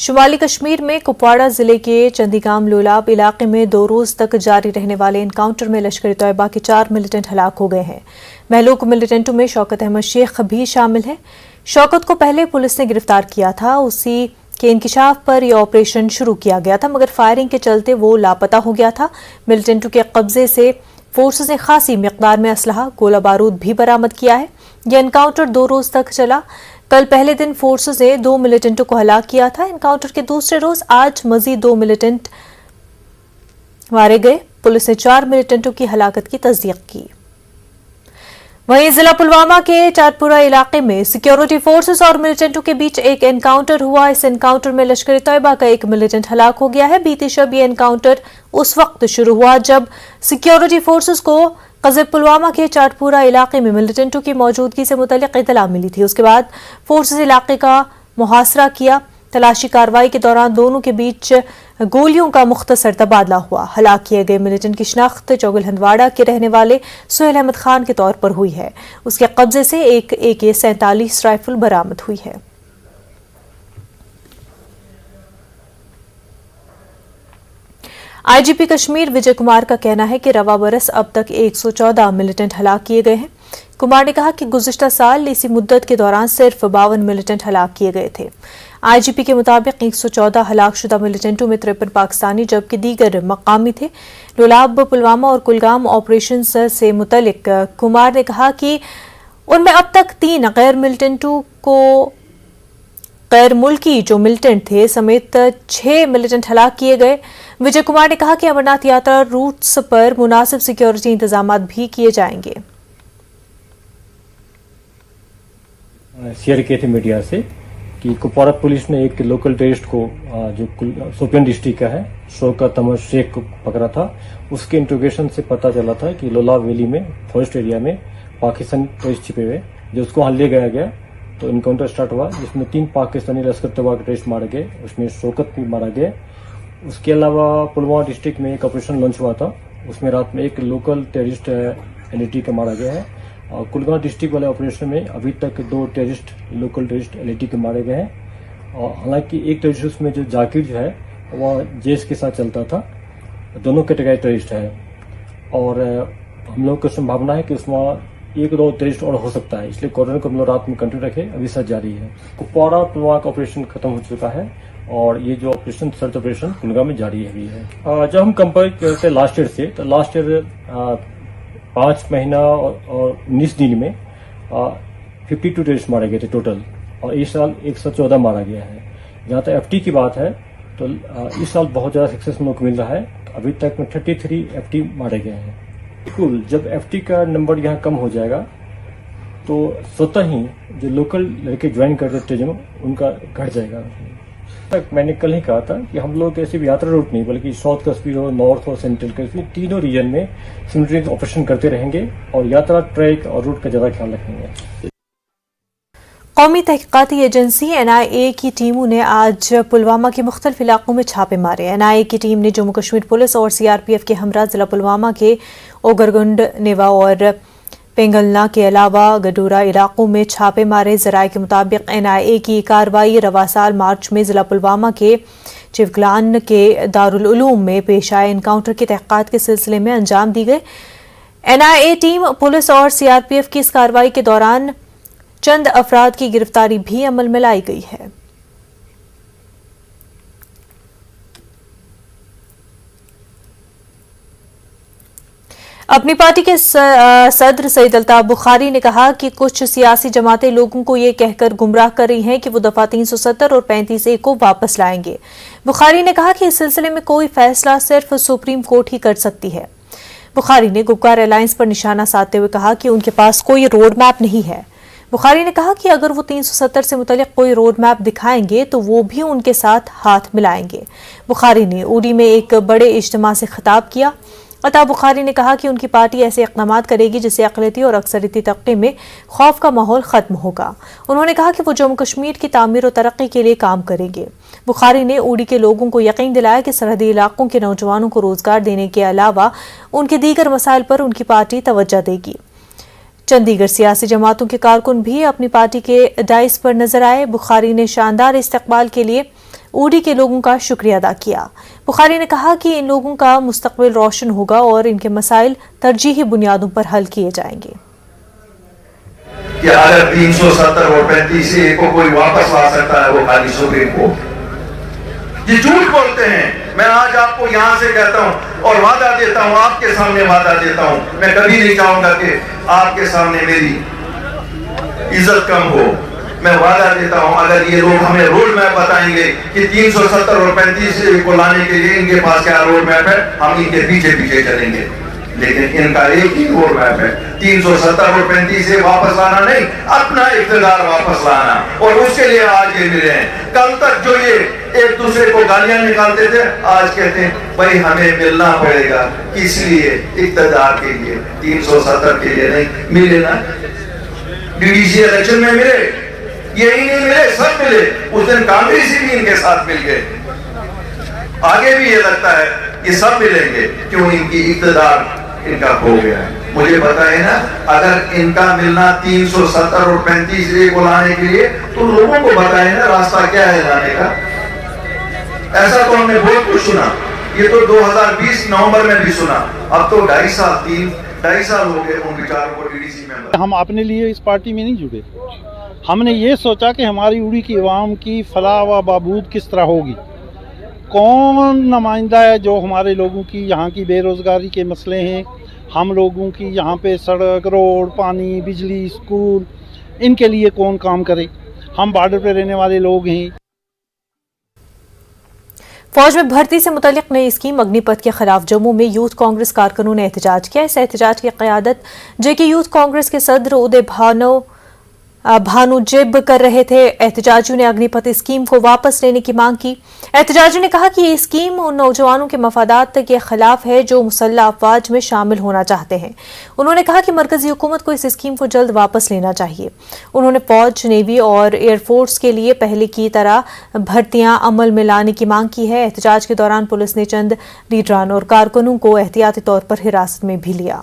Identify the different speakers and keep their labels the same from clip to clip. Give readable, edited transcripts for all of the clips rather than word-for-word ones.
Speaker 1: شمالی کشمیر میں کپواڑہ ضلع کے چندیگام لولاب علاقے میں 2 روز تک جاری رہنے والے انکاؤنٹر میں لشکر طیبہ کے 4 ملیٹنٹ ہلاک ہو گئے ہیں۔ مہلوک ملیٹنٹوں میں شوکت احمد شیخ بھی شامل ہیں۔ شوکت کو پہلے پولیس نے گرفتار کیا تھا، اسی کے انکشاف پر یہ آپریشن شروع کیا گیا تھا، مگر فائرنگ کے چلتے وہ لاپتہ ہو گیا تھا۔ ملیٹنٹوں کے قبضے سے فورسز نے خاصی مقدار میں اسلحہ، گولہ بارود بھی برآمد کیا ہے۔ یہ انکاؤنٹر 2 روز تک چلا۔ کل پہلے دن فورسز نے 2 ملیٹنٹوں کو ہلاک کیا تھا۔ انکاؤنٹر کے دوسرے روز آج مزید 2 ملیٹنٹ مارے گئے۔ پولیس نے 4 ملیٹنٹوں کی ہلاکت کی تصدیق کی۔ وہیں ضلع پلوامہ کے چارپورہ علاقے میں سیکیورٹی فورسز اور ملیٹنٹوں کے بیچ ایک انکاؤنٹر ہوا۔ اس انکاؤنٹر میں لشکر طیبہ کا 1 ملیٹنٹ ہلاک ہو گیا ہے۔ بیتی شب یہ انکاؤنٹر اس وقت شروع ہوا جب سیکیورٹی فورسز کو قصبہ پلوامہ کے چارپورہ علاقے میں ملیٹنٹوں کی موجودگی سے متعلق اطلاع ملی تھی۔ اس کے بعد فورسز علاقے کا محاصرہ کیا۔ تلاشی کارروائی کے دوران دونوں کے بیچ گولیوں کا مختصر تبادلہ ہوا۔ ہلاک کیے گئے ملیٹنٹ کی شناخت چوگل ہندواڑہ کے رہنے والے سہیل احمد خان کے طور پر ہوئی ہے۔ اس کے قبضے سے ایک AK-47 رائفل برآمد ہوئی ہے۔ IGP کشمیر وجے کمار کا کہنا ہے کہ رواں برس اب تک 114 ملیٹنٹ ہلاک کیے گئے ہیں۔ کمار نے کہا کہ گزشتہ سال اسی مدت کے دوران صرف 52 ملیٹنٹ ہلاک کیے گئے تھے۔ IGP کے مطابق 114 ہلاک شدہ ملیٹنٹوں میں 53 پاکستانی جبکہ دیگر مقامی تھے۔ لولاب، پلوامہ اور کلگام آپریشنز سے متعلق کمار نے کہا کہ ان میں اب تک 3 غیر ملکی جو ملیٹنٹ تھے سمیت 6 ملیٹنٹ ہلاک کیے گئے۔ وجے کمار نے کہا کہ امرناتھ یاترا روٹس پر مناسب سیکیورٹی انتظامات بھی کیے جائیں گے۔
Speaker 2: شیئر کیے تھے میڈیا سے کہ کپواڑہ پولیس نے ایک لوکل ٹیررسٹ کو جو شوپین ڈسٹرکٹ کا ہے شوکت احمد شیخ کو پکڑا تھا۔ اس کے انٹروگیشن سے پتہ چلا تھا کہ لولاب ویلی میں فارسٹ ایریا میں پاکستانی ٹیررسٹ چھپے ہوئے، جو اس کو وہاں لے گیا تو انکاؤنٹر سٹارٹ ہوا جس میں 3 پاکستانی لشکر طیبہ کے ٹیررسٹ مارے گئے، اس میں شوکت بھی مارا گیا۔ اس کے علاوہ پلوامہ ڈسٹرکٹ میں ایک آپریشن لانچ ہوا تھا، اس میں رات میں ایک لوکل ٹیررسٹ LAT کا مارا گیا ہے۔ اور کلگام ڈسٹرکٹ والے آپریشن میں ابھی تک 2 لوکل ٹیررسٹ LAT کے مارے گئے ہیں۔ اور حالانکہ ایک ٹیررسٹ میں جو ذاکر جو ہے وہ جیش کے ساتھ چلتا تھا، دونوں کیٹیگری ٹیررسٹ ہے، اور ہم لوگ کو سمبھاونا ہے کہ اس میں 1-2 ٹیررسٹ اور ہو سکتا ہے، اس لیے کوارڈنر کو ہم لوگ رات میں کنٹینیو رکھے، ابھی سرچ جاری ہے۔ کپواڑہ پلوامہ کا آپریشن ختم ہو چکا ہے اور یہ جو آپریشن سرچ آپریشن کلگام میں جاری ہے۔ جب ہم کمپیئر کرتے ہیں لاسٹ ایئر سے تو لاسٹ ایئر 5 مہینہ اور 19 دن میں 52 ٹیررسٹ مارے گئے تھے ٹوٹل، اور اس سال 114 مارا گیا ہے۔ جہاں تک FT کی بات ہے تو اس سال بہت زیادہ سکسیس ہم لوگ کو مل رہا ہے، ابھی تک میں 33 FT مارے گئے ہیں۔ بالکل، جب FT کا نمبر یہاں کم ہو جائے گا تو سوتا ہی جو لوکل لڑکے جوائن کرتے ٹریننگ ان کا گھٹ جائے گا۔ میں نے کل ہی کہا تھا کہ ہم لوگ ایسے بھی یاترا روٹ نہیں بلکہ ساؤتھ کشمیر ہو، نارتھ ہو، سینٹرل کشمیر، تینوں ریجن میں سیملٹینیس آپریشن کرتے رہیں گے اور یاترا ٹریک اور روٹ کا زیادہ خیال رکھیں گے۔
Speaker 1: قومی تحقیقاتی ایجنسی NIA کی ٹیموں نے آج پلوامہ کے مختلف علاقوں میں چھاپے مارے۔ NIA کی ٹیم نے جموں کشمیر پولیس اور CRPF کے ہمراہ ضلع پلوامہ کے اوگرگنڈ، نیوا اور پنگلنا کے علاوہ گڈورہ علاقوں میں چھاپے مارے۔ ذرائع کے مطابق NIA کی کارروائی رواں سال مارچ میں ضلع پلوامہ کے چیوگلان کے دارالعلوم میں پیش آئے انکاؤنٹر کی تحقیقات کے سلسلے میں انجام دی گئی۔ NIA ٹیم، پولیس اور CRPF کی اس کارروائی کے دوران چند افراد کی گرفتاری بھی عمل میں لائی گئی ہے۔ اپنی پارٹی کے صدر سید الطاف بخاری نے کہا کہ کچھ سیاسی جماعتیں لوگوں کو یہ کہہ کر گمراہ کر رہی ہیں کہ وہ دفعہ 370 اور 35A کو واپس لائیں گے۔ بخاری نے کہا کہ اس سلسلے میں کوئی فیصلہ صرف سپریم کورٹ ہی کر سکتی ہے۔ بخاری نے گپکار الائنس پر نشانہ سادھتے ہوئے کہا کہ ان کے پاس کوئی روڈ میپ نہیں ہے۔ بخاری نے کہا کہ اگر وہ 370 سے متعلق کوئی روڈ میپ دکھائیں گے تو وہ بھی ان کے ساتھ ہاتھ ملائیں گے۔ بخاری نے اوڈی میں ایک بڑے اجتماع سے خطاب کیا۔ عطا بخاری نے کہا کہ ان کی پارٹی ایسے اقدامات کرے گی جس سے اقلیتی اور اکثریتی طبقے میں خوف کا ماحول ختم ہوگا۔ انہوں نے کہا کہ وہ جموں کشمیر کی تعمیر و ترقی کے لیے کام کریں گے۔ بخاری نے اوڈی کے لوگوں کو یقین دلایا کہ سرحدی علاقوں کے نوجوانوں کو روزگار دینے کے علاوہ ان کے دیگر مسائل پر ان کی پارٹی توجہ دے گی۔ چند دیگر سیاسی جماعتوں کے کارکن بھی اپنی پارٹی کے ڈائس پر نظر آئے۔ بخاری نے شاندار استقبال کے لیے उडी के लोगों का शुक्रिया अदा किया। बुखारी ने कहा कि इन लोगों का मुस्तकबिल रोशन होगा और इनके मसाइल तरजीही बुनियादों पर हल किए जाएंगे।
Speaker 3: कि अगर 370 और 35 ए को कोई वापस ला सकता है वो खाली सुप्रीम कोर्ट। ये झूठ बोलते हैं। मैं आज आपको यहां से कहता हूं और वादा देता हूं, आपके सामने वादा देता हूं, मैं कभी नहीं चाहूंगा कि आपके सामने मेरी इज्जत कम हो। मैं वादा देता हूं अगर ये लोग हमें रोड मैप बताएंगे कि 370 और 35 को लाने के लिए इनके पास क्या रोड मैप है, हम इनके पीछे पीछे चलेंगे। लेकिन इनका एक ही रोड मैप है, 370 और 35 से वापस लाना नहीं, अपना इख्तियार वापस लाना। और उसके लिए आज ये मिले हैं। कल तक जो ये एक दूसरे को गालियां निकालते थे, आज कहते हैं भाई हमें मिलना पड़ेगा। किस लिए? इख्तियार के लिए, 370 के लिए नहीं। मिले ना डीडीसी इलेक्शन में मिले, यही नहीं मिले, सब मिले। उस दिन कांग्रेसी भी इनके साथ मिल गए। आगे भी ये लगता है ये सब मिलेंगे, क्यों? इनकी इख्तियार इनका हो गया है। मुझे बताए ना, अगर इनका मिलना 370 और 35 ए को लाने के लिए, तो लोगों को बताए ना रास्ता क्या है लाने का। ऐसा तो हमने बहुत कुछ सुना, ये तो 2020 नवंबर में भी सुना। अब तो 2.5 साल हो गए उन विचारों को डीडीसी में।
Speaker 4: हम अपने लिए इस पार्टी में नहीं जुड़े। हमने ये सोचा कि हमारी उड़ी की आवाम की फलाह व बहबूद किस तरह होगी, कौन नुमाइंदा है जो हमारे लोगों की यहाँ की बेरोज़गारी के मसले हैं, हम लोगों की यहाँ पे सड़क, रोड, पानी, बिजली, स्कूल, इनके लिए कौन काम करे। हम बॉर्डर पे रहने वाले लोग हैं।
Speaker 1: फौज में भर्ती से मुतल्लिक नई स्कीम अग्निपथ के खिलाफ जम्मू में यूथ कांग्रेस कारकुनों ने एहतजाज किया। इस एहतजाज की क़यादत जेके यूथ कांग्रेस के सदर उदय भानुजिब कर रहे थे। एहतजाजियों ने अग्निपथ स्कीम को वापस लेने की मांग की। एहतजाजियों ने कहा कि ये स्कीम उन नौजवानों के मफादात के खिलाफ है जो मुसल्लह अफवाज में शामिल होना चाहते हैं। उन्होंने कहा कि मरकजी हुकूमत को इस स्कीम को जल्द वापस लेना चाहिए। उन्होंने फौज, नेवी और एयरफोर्स के लिए पहले की तरह भर्तियां अमल में लाने की मांग की है। एहतजाज के दौरान पुलिस ने चंद लीडरान और कारकुनों को एहतियाती तौर पर हिरासत में भी लिया।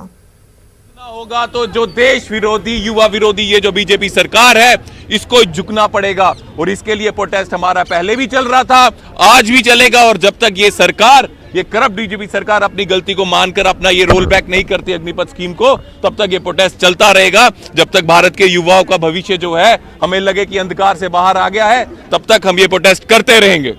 Speaker 5: होगा तो जो देश विरोधी, युवा विरोधी ये जो बीजेपी सरकार है, इसको झुकना पड़ेगा। और इसके लिए प्रोटेस्ट हमारा पहले भी चल रहा था, आज भी चलेगा। और जब तक ये सरकार, ये करप्ट बीजेपी सरकार अपनी गलती को मानकर अपना ये रोल बैक नहीं करती अग्निपथ स्कीम को, तब तक ये प्रोटेस्ट चलता रहेगा। जब तक भारत के युवाओं का भविष्य जो है हमें लगे कि अंधकार से बाहर आ गया है, तब तक हम ये प्रोटेस्ट करते रहेंगे।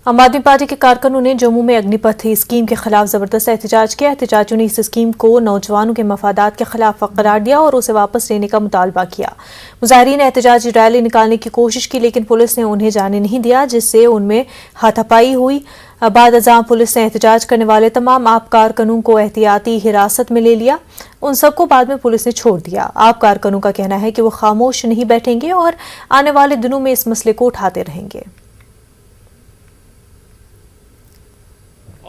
Speaker 1: आम आदमी पार्टी के कारकुनों ने जम्मू में अग्निपथ स्कीम के खिलाफ जबरदस्त एहतजाज किया। एहतजाजियों ने इस स्कीम को नौजवानों के मफादात के खिलाफ करार दिया और उसे वापस लेने का मुतालबा किया। मुजाहिरीन ने एहतजाजी रैली निकालने की कोशिश की, लेकिन पुलिस ने उन्हें जाने नहीं दिया, जिससे उनमें हाथापाई हुई। बाद अज़ां पुलिस ने एहतजाज करने वाले तमाम आप कारकुनों को एहतियाती हिरासत में ले लिया। उन सबको बाद में पुलिस ने छोड़ दिया। आप कारकुनों का कहना है कि वो खामोश नहीं बैठेंगे और आने वाले दिनों में इस मसले को उठाते रहेंगे।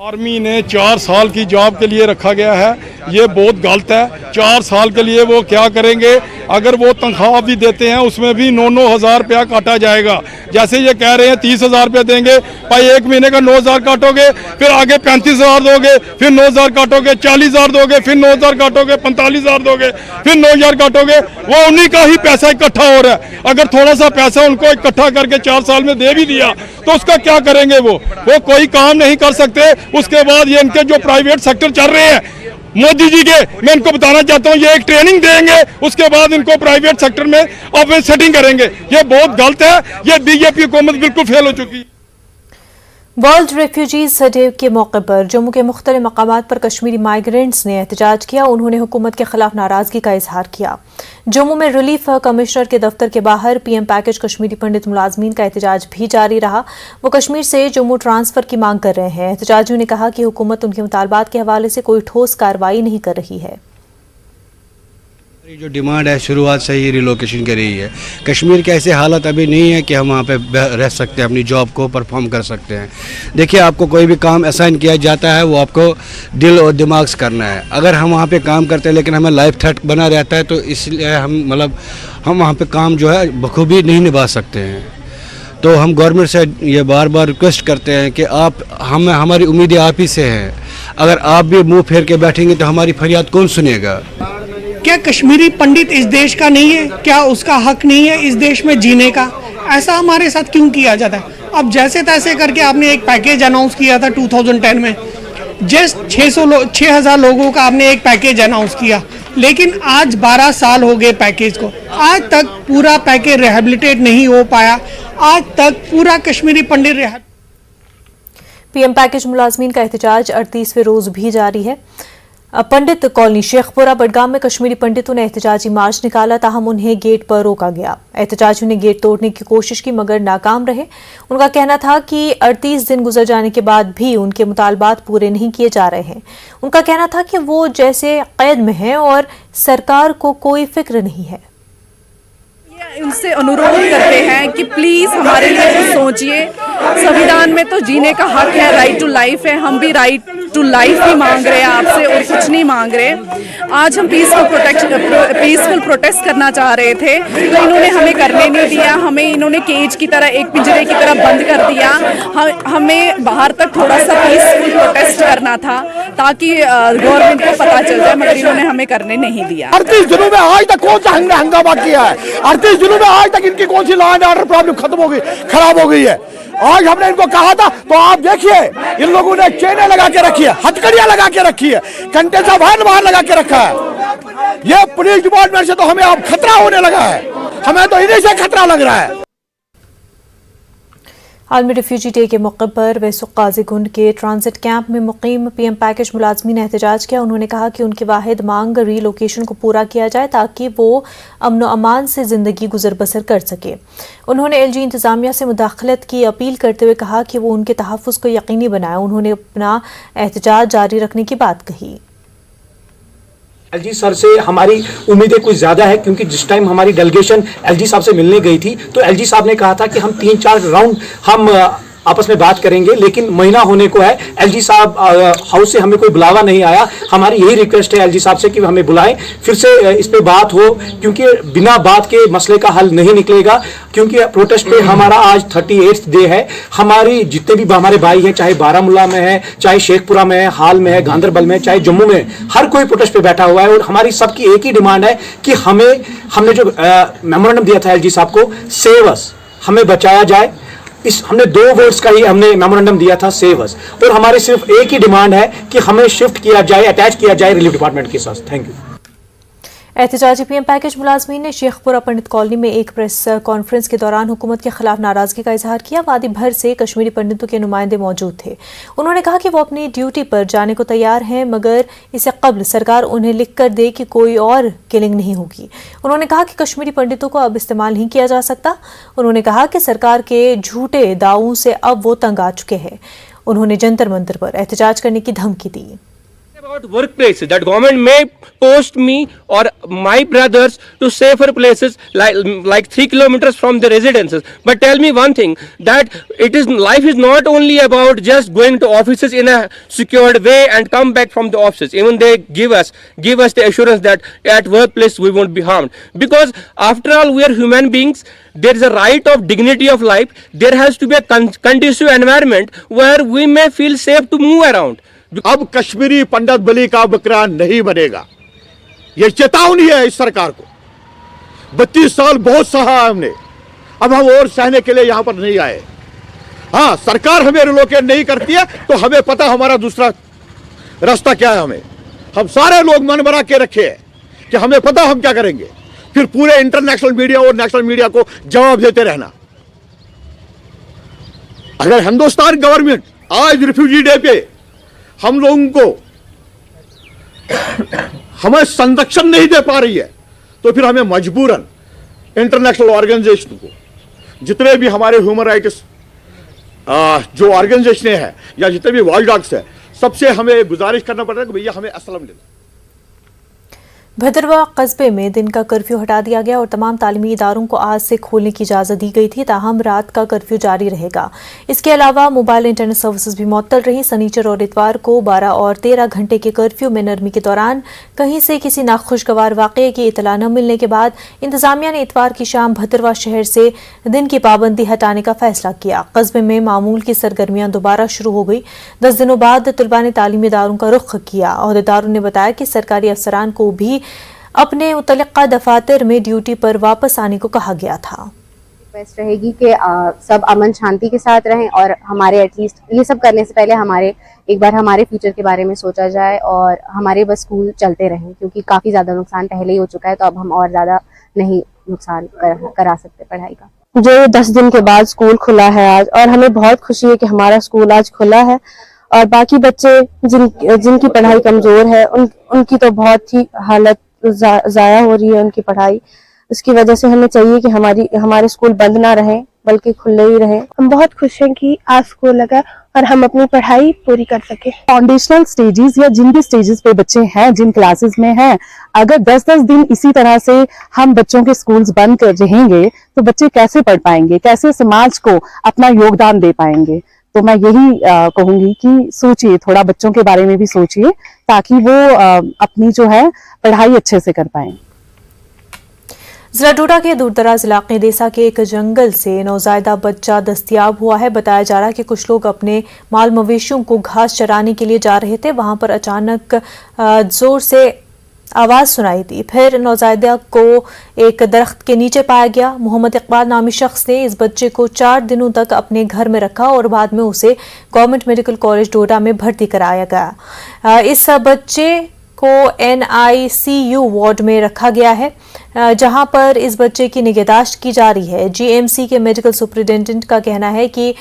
Speaker 6: आर्मी ने 4 साल की जॉब के लिए रखा गया है, ये बहुत गलत है। 4 साल के लिए वो क्या करेंगे? अगर वो तनख्वाह भी देते हैं उसमें भी 9-9 हज़ार रुपया काटा जाएगा। जैसे ये कह रहे हैं 30 हज़ार रुपया देंगे, भाई एक महीने का 9 हज़ार काटोगे, फिर आगे 35 हज़ार दोगे, फिर 9 हज़ार काटोगे, 40 हज़ार दोगे, फिर 9 हज़ार काटोगे, 45 हज़ार दोगे, फिर 9 हज़ार काटोगे। वो उन्हीं का ही पैसा इकट्ठा हो रहा है। अगर थोड़ा सा पैसा उनको इकट्ठा करके 4 साल में दे भी दिया तो उसका क्या करेंगे? वो कोई काम नहीं कर सकते। उसके बाद ये इनके जो प्राइवेट सेक्टर चल रहे हैं मोदी जी के, मैं इनको बताना चाहता हूँ, ये एक ट्रेनिंग देंगे, उसके बाद इनको प्राइवेट सेक्टर में अपनी सेटिंग करेंगे। ये बहुत गलत है। ये बीजेपी हुकूमत बिल्कुल फेल हो चुकी है।
Speaker 1: वर्ल्ड रेफ्यूजीज डे के मौके पर जम्मू के मुख्तलिफ मकामात पर कश्मीरी माइग्रेंट्स ने एहतजाज किया। उन्होंने हुकूमत के खिलाफ नाराजगी का इजहार किया। जम्मू में रिलीफ कमिश्नर के दफ्तर के बाहर पीएम पैकेज कश्मीरी पंडित मुलाजमीन का एहतजाज भी जारी रहा। वो कश्मीर से जम्मू ट्रांसफर की मांग कर रहे हैं। एहतजाजियों ने कहा कि हुकूमत उनके मुतालबात के हवाले से कोई ठोस कार्रवाई नहीं कर रही है।
Speaker 7: जो डिमांड है शुरुआत से ही रिलोकेशन की रही है। कश्मीर के ऐसे हालत अभी नहीं है कि हम वहाँ पे रह सकते हैं, अपनी जॉब को परफॉर्म कर सकते हैं। देखिए, आपको कोई भी काम असाइन किया जाता है वो आपको दिल और दिमाग से करना है। अगर हम वहाँ पे काम करते हैं लेकिन हमें लाइफ थ्रेट बना रहता है, तो इसलिए हम वहाँ पे काम जो है बखूबी नहीं निभा सकते हैं। तो हम गवर्नमेंट से ये बार बार रिक्वेस्ट करते हैं कि हमारी उम्मीदें आप ही से हैं। अगर आप भी मुँह फेर के बैठेंगे तो हमारी फरियाद कौन सुनेगा?
Speaker 8: क्या कश्मीरी पंडित इस देश का नहीं है? क्या उसका हक नहीं है इस देश में जीने का? ایسا ہمارے ساتھ کیوں کیا جاتا ہے؟ اب جیسے تیسے کر کے آپ نے ایک پیکیج اناؤنس کیا تھا 2010 میں، جس 6,000 لوگوں کا آپ نے ایک پیکیج اناؤنس کیا، لیکن آج 12 سال ہو گئے پیکیج کو، آج تک پورا پیکیج ریہیبلیٹیٹ نہیں ہو پایا، آج تک پورا Kashmiri Pandit
Speaker 1: P M package ملازمین کا احتجاج 38ویں روز بھی جاری ہے۔ پنڈت کالونی شیخ پورہ بڈگام میں کشمیری پنڈتوں نے احتجاجی مارچ نکالا، تاہم انہیں گیٹ پر روکا گیا۔ احتجاجیوں نے گیٹ توڑنے کی کوشش کی مگر ناکام رہے۔ ان کا کہنا تھا کہ 38 دن گزر جانے کے بعد بھی ان کے مطالبات پورے نہیں کیے جا رہے ہیں۔ ان کا کہنا تھا کہ وہ جیسے قید میں ہیں اور سرکار کو کوئی فکر نہیں ہے۔
Speaker 9: ان سے انورودھ کرتے ہیں کہ پلیز ہمارے لیے کچھ سوچئے، سنویدھان میں تو جینے کا حق ہے، رائٹ ٹو لائف ہے، ہم بھی رائٹ ٹو لائف ہی مانگ رہے ہیں آپ سے اور کچھ نہیں مانگ رہے۔ آج ہم پیسفل پروٹیسٹ کرنا چاہ رہے تھے تو انہوں نے ہمیں کرنے نہیں دیا، ہمیں انہوں نے کیج کی طرح ایک پنجرے کی طرح بند کر دیا۔ ہمیں باہر تک تھوڑا سا پیسفل پروٹیسٹ کرنا تھا تاکہ گورنمنٹ کو پتہ چل جائے، مگر انہوں نے ہمیں کرنے نہیں دیا۔
Speaker 10: 38 دنوں میں آج تک کون سا ہنگامہ کیا ہے؟ 38 دنوں میں آج تک ان کی کون سی لا اینڈ آرڈر پرابلم ختم ہو گئی، خراب ہو گئی ہے؟ آج ہم نے ان کو کہا تھا تو آپ دیکھیے ان لوگوں نے چینیں لگا کے رکھی ہے، ہتھکڑیاں لگا کے رکھی ہے، کنٹینر باہر لگا کے رکھا ہے۔ یہ پولیس ڈپارٹمنٹ سے تو ہمیں اب خطرہ ہونے لگا ہے، ہمیں تو انہیں سے خطرہ لگ رہا ہے۔
Speaker 1: عالمی ریفیوجی ڈے کے موقع پر ویسق قاضی گنڈ کے ٹرانزٹ کیمپ میں مقیم پی ایم پیکیج ملازمین نے احتجاج کیا۔ انہوں نے کہا کہ ان کی واحد مانگ ری لوکیشن کو پورا کیا جائے تاکہ وہ امن و امان سے زندگی گزر بسر کر سکے۔ انہوں نے ایل جی انتظامیہ سے مداخلت کی اپیل کرتے ہوئے کہا کہ وہ ان کے تحفظ کو یقینی بنائے۔ انہوں نے اپنا احتجاج جاری رکھنے کی بات کہی۔
Speaker 11: ایل جی سر سے ہماری امیدیں کچھ زیادہ ہے، کیونکہ جس ٹائم ہماری ڈیلیگیشن ایل جی صاحب سے ملنے گئی تھی تو ایل جی صاحب نے کہا تھا کہ ہم 3-4 راؤنڈ ہم آپس میں بات کریں گے، لیکن مہینہ ہونے کو ہے، ایل جی صاحب ہاؤس سے ہمیں کوئی بلاوا نہیں آیا۔ ہماری یہی ریکویسٹ ہے ایل جی صاحب سے کہ ہمیں بلائیں، پھر سے اس پہ بات ہو، کیونکہ بنا بات کے مسئلے کا حل نہیں نکلے گا، کیونکہ پروٹیسٹ پہ ہمارا آج 38 ڈے ہے۔ ہماری جتنے بھی ہمارے بھائی ہیں، چاہے بارہ مولہ میں ہے، چاہے شیخ پورہ میں ہے، حال میں ہے، گاندربل میں، چاہے جموں میں، ہر کوئی پروٹیسٹ پہ بیٹھا ہوا ہے، اور ہماری سب کی ایک ہی ڈیمانڈ ہے کہ ہم نے جو میمورنڈم دیا تھا ایل جی صاحب کو، سیو اس، ہمیں بچایا جائے۔ ہم نے 2 ورڈز کا ہی ہم نے میمورنڈم دیا تھا، سیو اس، اور ہمارے صرف ایک ہی ڈیمانڈ ہے کہ ہمیں شفٹ کیا جائے، اٹیچ کیا جائے ریلیف ڈپارٹمنٹ کے ساتھ۔ Thank you.
Speaker 1: احتجاجی پی ایم پیکیج ملازمین نے شیخ پورہ پنڈت کالونی میں ایک پریس کانفرنس کے دوران حکومت کے خلاف ناراضگی کا اظہار کیا۔ وادی بھر سے کشمیری پنڈتوں کے نمائندے موجود تھے۔ انہوں نے کہا کہ وہ اپنی ڈیوٹی پر جانے کو تیار ہیں، مگر اسے قبل سرکار انہیں لکھ کر دے کہ کوئی اور کلنگ نہیں ہوگی۔ انہوں نے کہا کہ کشمیری پنڈتوں کو اب استعمال نہیں کیا جا سکتا۔ انہوں نے کہا کہ سرکار کے جھوٹے دعووں سے اب وہ تنگ آ چکے ہیں۔ انہوں نے جنتر منتر پر احتجاج کرنے کی دھمکی دی۔
Speaker 12: About workplaces, that government may post me or my brothers to safer places like 3 kilometers from the residences, but tell me one thing, that life is not only about just going to offices in a secured way and come back from the offices. Even they give us the assurance that at workplace we won't be harmed, because after all we are human beings. There is a right of dignity of life. There has to be a conducive environment where we may feel safe to move around.
Speaker 10: اب کشمیری پنڈت بلی کا بکرا نہیں بنے گا، یہ چیتاونی ہے اس سرکار کو۔ 32 سال بہت سہا ہم نے، اب ہم اور سہنے کے لیے یہاں پر نہیں آئے۔ ہاں، سرکار ہمیں ریلوکیٹ نہیں کرتی ہے تو ہمیں پتہ ہمارا دوسرا راستہ کیا ہے۔ ہم سارے لوگ من بنا کے رکھے ہیں کہ ہمیں پتہ ہم کیا کریں گے، پھر پورے انٹرنیشنل میڈیا اور نیشنل میڈیا کو جواب دیتے رہنا۔ اگر ہندوستان گورنمنٹ آج ریفیوجی ڈے پہ ہم لوگوں کو ہمیں سنرکشن نہیں دے پا رہی ہے تو پھر ہمیں مجبوراً انٹرنیشنل آرگنائزیشن کو، جتنے بھی ہمارے ہیومن رائٹس جو آرگنائزیشنیں ہیں یا جتنے بھی واچ ڈاگس ہیں، سب سے ہمیں گزارش کرنا پڑ رہا ہے کہ بھیا ہمیں اسلم دے دیں۔
Speaker 1: بھدرواہ قصبے میں دن کا کرفیو ہٹا دیا گیا اور تمام تعلیمی اداروں کو آج سے کھولنے کی اجازت دی گئی تھی، تاہم رات کا کرفیو جاری رہے گا۔ اس کے علاوہ موبائل انٹرنیٹ سروسز بھی معطل رہی۔ سنیچر اور اتوار کو 12 اور 13 گھنٹے کے کرفیو میں نرمی کے دوران کہیں سے کسی ناخوشگوار واقعے کی اطلاع نہ ملنے کے بعد انتظامیہ نے اتوار کی شام بھدرواہ شہر سے دن کی پابندی ہٹانے کا فیصلہ کیا۔ قصبے میں معمول کی سرگرمیاں دوبارہ شروع ہو گئی۔ 10 دنوں بعد طلباء نے تعلیمی اداروں کا رخ کیا۔ عہدیداروں نے بتایا کہ سرکاری افسران کو بھی اپنے متعلقہ دفاتر میں ڈیوٹی پر واپس آنے کو کہا گیا تھا۔
Speaker 13: ریکویسٹ رہے گی کہ سب امن شانتی کے ساتھ رہیں اور ہمارے ایٹ لیسٹ یہ سب کرنے سے پہلے ایک بار ہمارے فیوچر کے بارے میں سوچا جائے اور ہمارے بس اسکول چلتے رہیں، کیونکہ کافی زیادہ نقصان پہلے ہی ہو چکا ہے، تو اب ہم اور زیادہ نہیں نقصان کرا سکتے پڑھائی کا۔
Speaker 14: جو 10 دن کے بعد اسکول کھلا ہے آج، اور ہمیں بہت خوشی ہے کہ ہمارا اسکول آج کھلا ہے، اور باقی بچے جن کی پڑھائی کمزور ہے ان کی تو بہت ہی حالت ضائع ہو رہی ہے ان کی پڑھائی۔ اس کی وجہ سے ہمیں چاہیے کہ ہمارے اسکول بند نہ رہیں بلکہ کھلے ہی رہیں۔
Speaker 15: ہم بہت خوش ہیں کہ آج اسکول لگا اور ہم اپنی پڑھائی پوری کر سکیں۔
Speaker 16: فاؤنڈیشنل سٹیجز یا جن بھی سٹیجز پہ بچے ہیں، جن کلاسز میں ہیں، اگر 10 دن اسی طرح سے ہم بچوں کے سکولز بند کر رہیں گے تو بچے کیسے پڑھ پائیں گے، کیسے سماج کو اپنا یوگدان دے پائیں گے؟ تو میں یہی کہوں گی کہ سوچئے، تھوڑا بچوں کے بارے میں بھی سوچئے تاکہ وہ اپنی جو ہے پڑھائی اچھے سے کر پائیں۔
Speaker 1: ضلع ڈوڈا کے دور دراز علاقے دیسا کے ایک جنگل سے نوزائیدہ بچہ دستیاب ہوا ہے۔ بتایا جا رہا ہے کہ کچھ لوگ اپنے مال مویشیوں کو گھاس چرانے کے لیے جا رہے تھے، وہاں پر اچانک زور سے آواز سنائی دی، پھر نوزائیدہ کو ایک درخت کے نیچے پایا گیا۔ محمد اقبال نامی شخص نے اس بچے کو 4 دنوں تک اپنے گھر میں رکھا اور بعد میں اسے گورنمنٹ میڈیکل کالج ڈوڈا میں بھرتی کرایا گیا۔ اس بچے کو NICU وارڈ میں رکھا گیا ہے، جہاں پر اس بچے کی نگہداشت کی جا رہی ہے۔ GMC کے میڈیکل سپرنٹینڈنٹ کا کہنا ہے کہ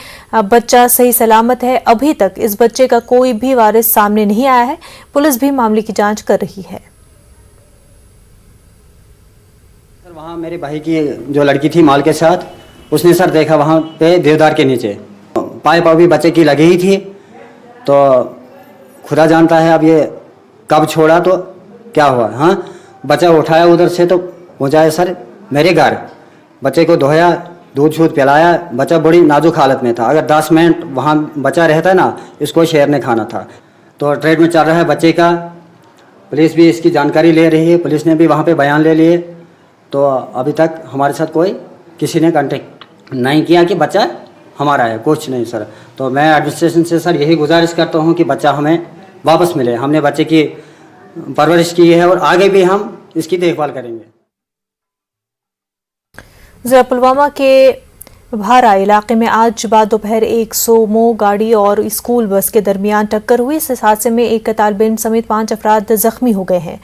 Speaker 1: بچہ صحیح سلامت ہے، ابھی تک اس بچے کا کوئی بھی وارث سامنے نہیں آیا ہے۔ پولیس بھی معاملے کی جانچ کر رہی ہے۔
Speaker 17: وہاں میرے بھائی کی جو لڑکی تھی مال کے ساتھ، اس نے سر دیکھا وہاں پہ دیودار کے نیچے پائپ بھی بچے کی لگی ہی تھی، تو خدا جانتا ہے اب یہ کب چھوڑا تو کیا ہوا۔ ہاں بچہ اٹھایا ادھر سے تو پہنچایا سر میرے گھر، بچے کو دھویا، دودھ شودھ پلایا، بچہ بڑی نازک حالت میں تھا۔ اگر 10 منٹ وہاں بچہ رہتا نا، اس کو شیر نے کھانا تھا۔ تو ٹریٹ میں چل رہا ہے بچے کا، پولیس بھی اس کی جانکاری لے رہی ہے، پولیس نے بھی وہاں پہ بیان لے لیے، تو ابھی تک ہمارے ساتھ کسی نے کانٹیکٹ نہیں کیا کہ بچہ ہمارا ہے، کچھ نہیں سر۔ تو میں ایڈمنسٹریشن سے سر یہی گزارش کرتا ہوں کہ بچہ ہمیں واپس ملے۔ ہم نے بچے کی پرورش کی ہے اور آگے بھی ہم اس کی دیکھ بھال کریں گے۔
Speaker 1: ضلع پلوامہ کے بھارا علاقے میں آج بعد دوپہر ایک سومو گاڑی اور اسکول بس کے درمیان ٹکر ہوئی۔ اس حادثے میں ایک طالب علم سمیت 5 افراد زخمی ہو گئے ہیں۔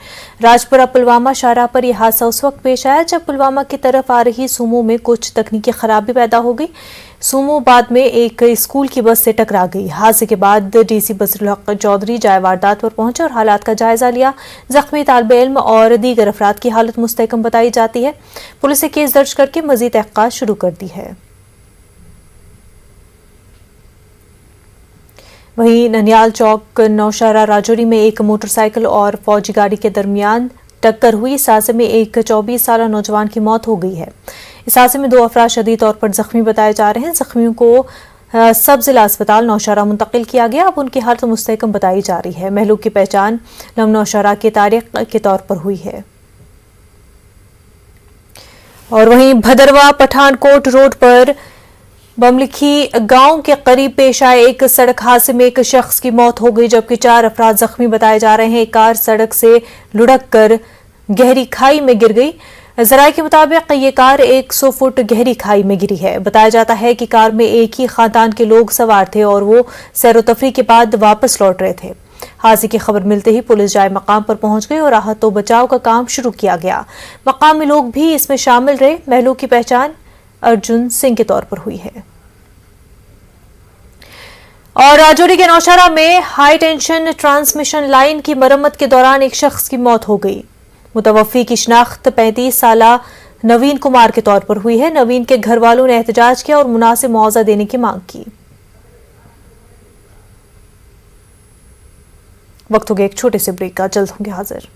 Speaker 1: راجپورہ پلوامہ شاہراہ پر یہ حادثہ اس وقت پیش آیا جب پلوامہ کی طرف آ رہی سومو میں کچھ تکنیکی خرابی پیدا ہو گئی۔ سومو بعد میں ایک اسکول کی بس سے ٹکرا گئی۔ حادثے کے بعد DC بصیرالحق چودھری جائے واردات پر پہنچے اور حالات کا جائزہ لیا۔ زخمی طالب علم اور دیگر افراد کی حالت مستحکم بتائی جاتی ہے۔ پولیس نے کیس درج کر کے مزید تحقیقات شروع کر دی ہے۔ وہیں ننیال چوک نوشہرہ راجوری میں ایک موٹر سائیکل اور فوجی گاڑی کے درمیان ٹکر ہوئی۔ اس حادثے میں ایک 24 سالہ نوجوان کی موت ہو گئی ہے۔ اس حادثے میں 2 افراد شدید طور پر زخمی بتائے جا رہے ہیں۔ زخمیوں کو سب ضلع اسپتال نوشہرہ منتقل کیا گیا، اب ان کی حالت مستحکم بتائی جا رہی ہے۔ مہلوک کی پہچان لم نوشہرہ کے طارق کے طور پر ہوئی ہے۔ اور وہیں بھدرواہ پٹھان کوٹ روڈ پر بملکھی گاؤں کے قریب پیش آئے ایک سڑک حادثے میں ایک شخص کی موت ہو گئی جبکہ 4 افراد زخمی بتائے جا رہے ہیں۔ ایک کار سڑک سے لڑک کر گہری کھائی میں گر گئی۔ ذرائع کے مطابق یہ کار 100 فٹ گہری کھائی میں گری ہے۔ بتایا جاتا ہے کہ کار میں ایک ہی خاندان کے لوگ سوار تھے اور وہ سیر و تفریح کے بعد واپس لوٹ رہے تھے۔ حادثے کی خبر ملتے ہی پولیس جائے مقام پر پہنچ گئی اور راحت و بچاؤ کا کام شروع کیا گیا۔ مقامی لوگ بھی اس میں شامل رہے۔ مہلوک کی پہچان ارجن سنگھ کے طور پر ہوئی ہے۔ اور راجوری کے نوشہرہ میں ہائی ٹینشن ٹرانسمیشن لائن کی مرمت کے دوران ایک شخص کی موت ہو گئی۔ متوفی کی شناخت 35 سالہ نوین کمار کے طور پر ہوئی ہے۔ نوین کے گھر والوں نے احتجاج کیا اور مناسب معاوضہ دینے کی مانگ کی۔ وقت ہو گیا ایک چھوٹے سے بریک کا، جلد ہوں گے حاضر۔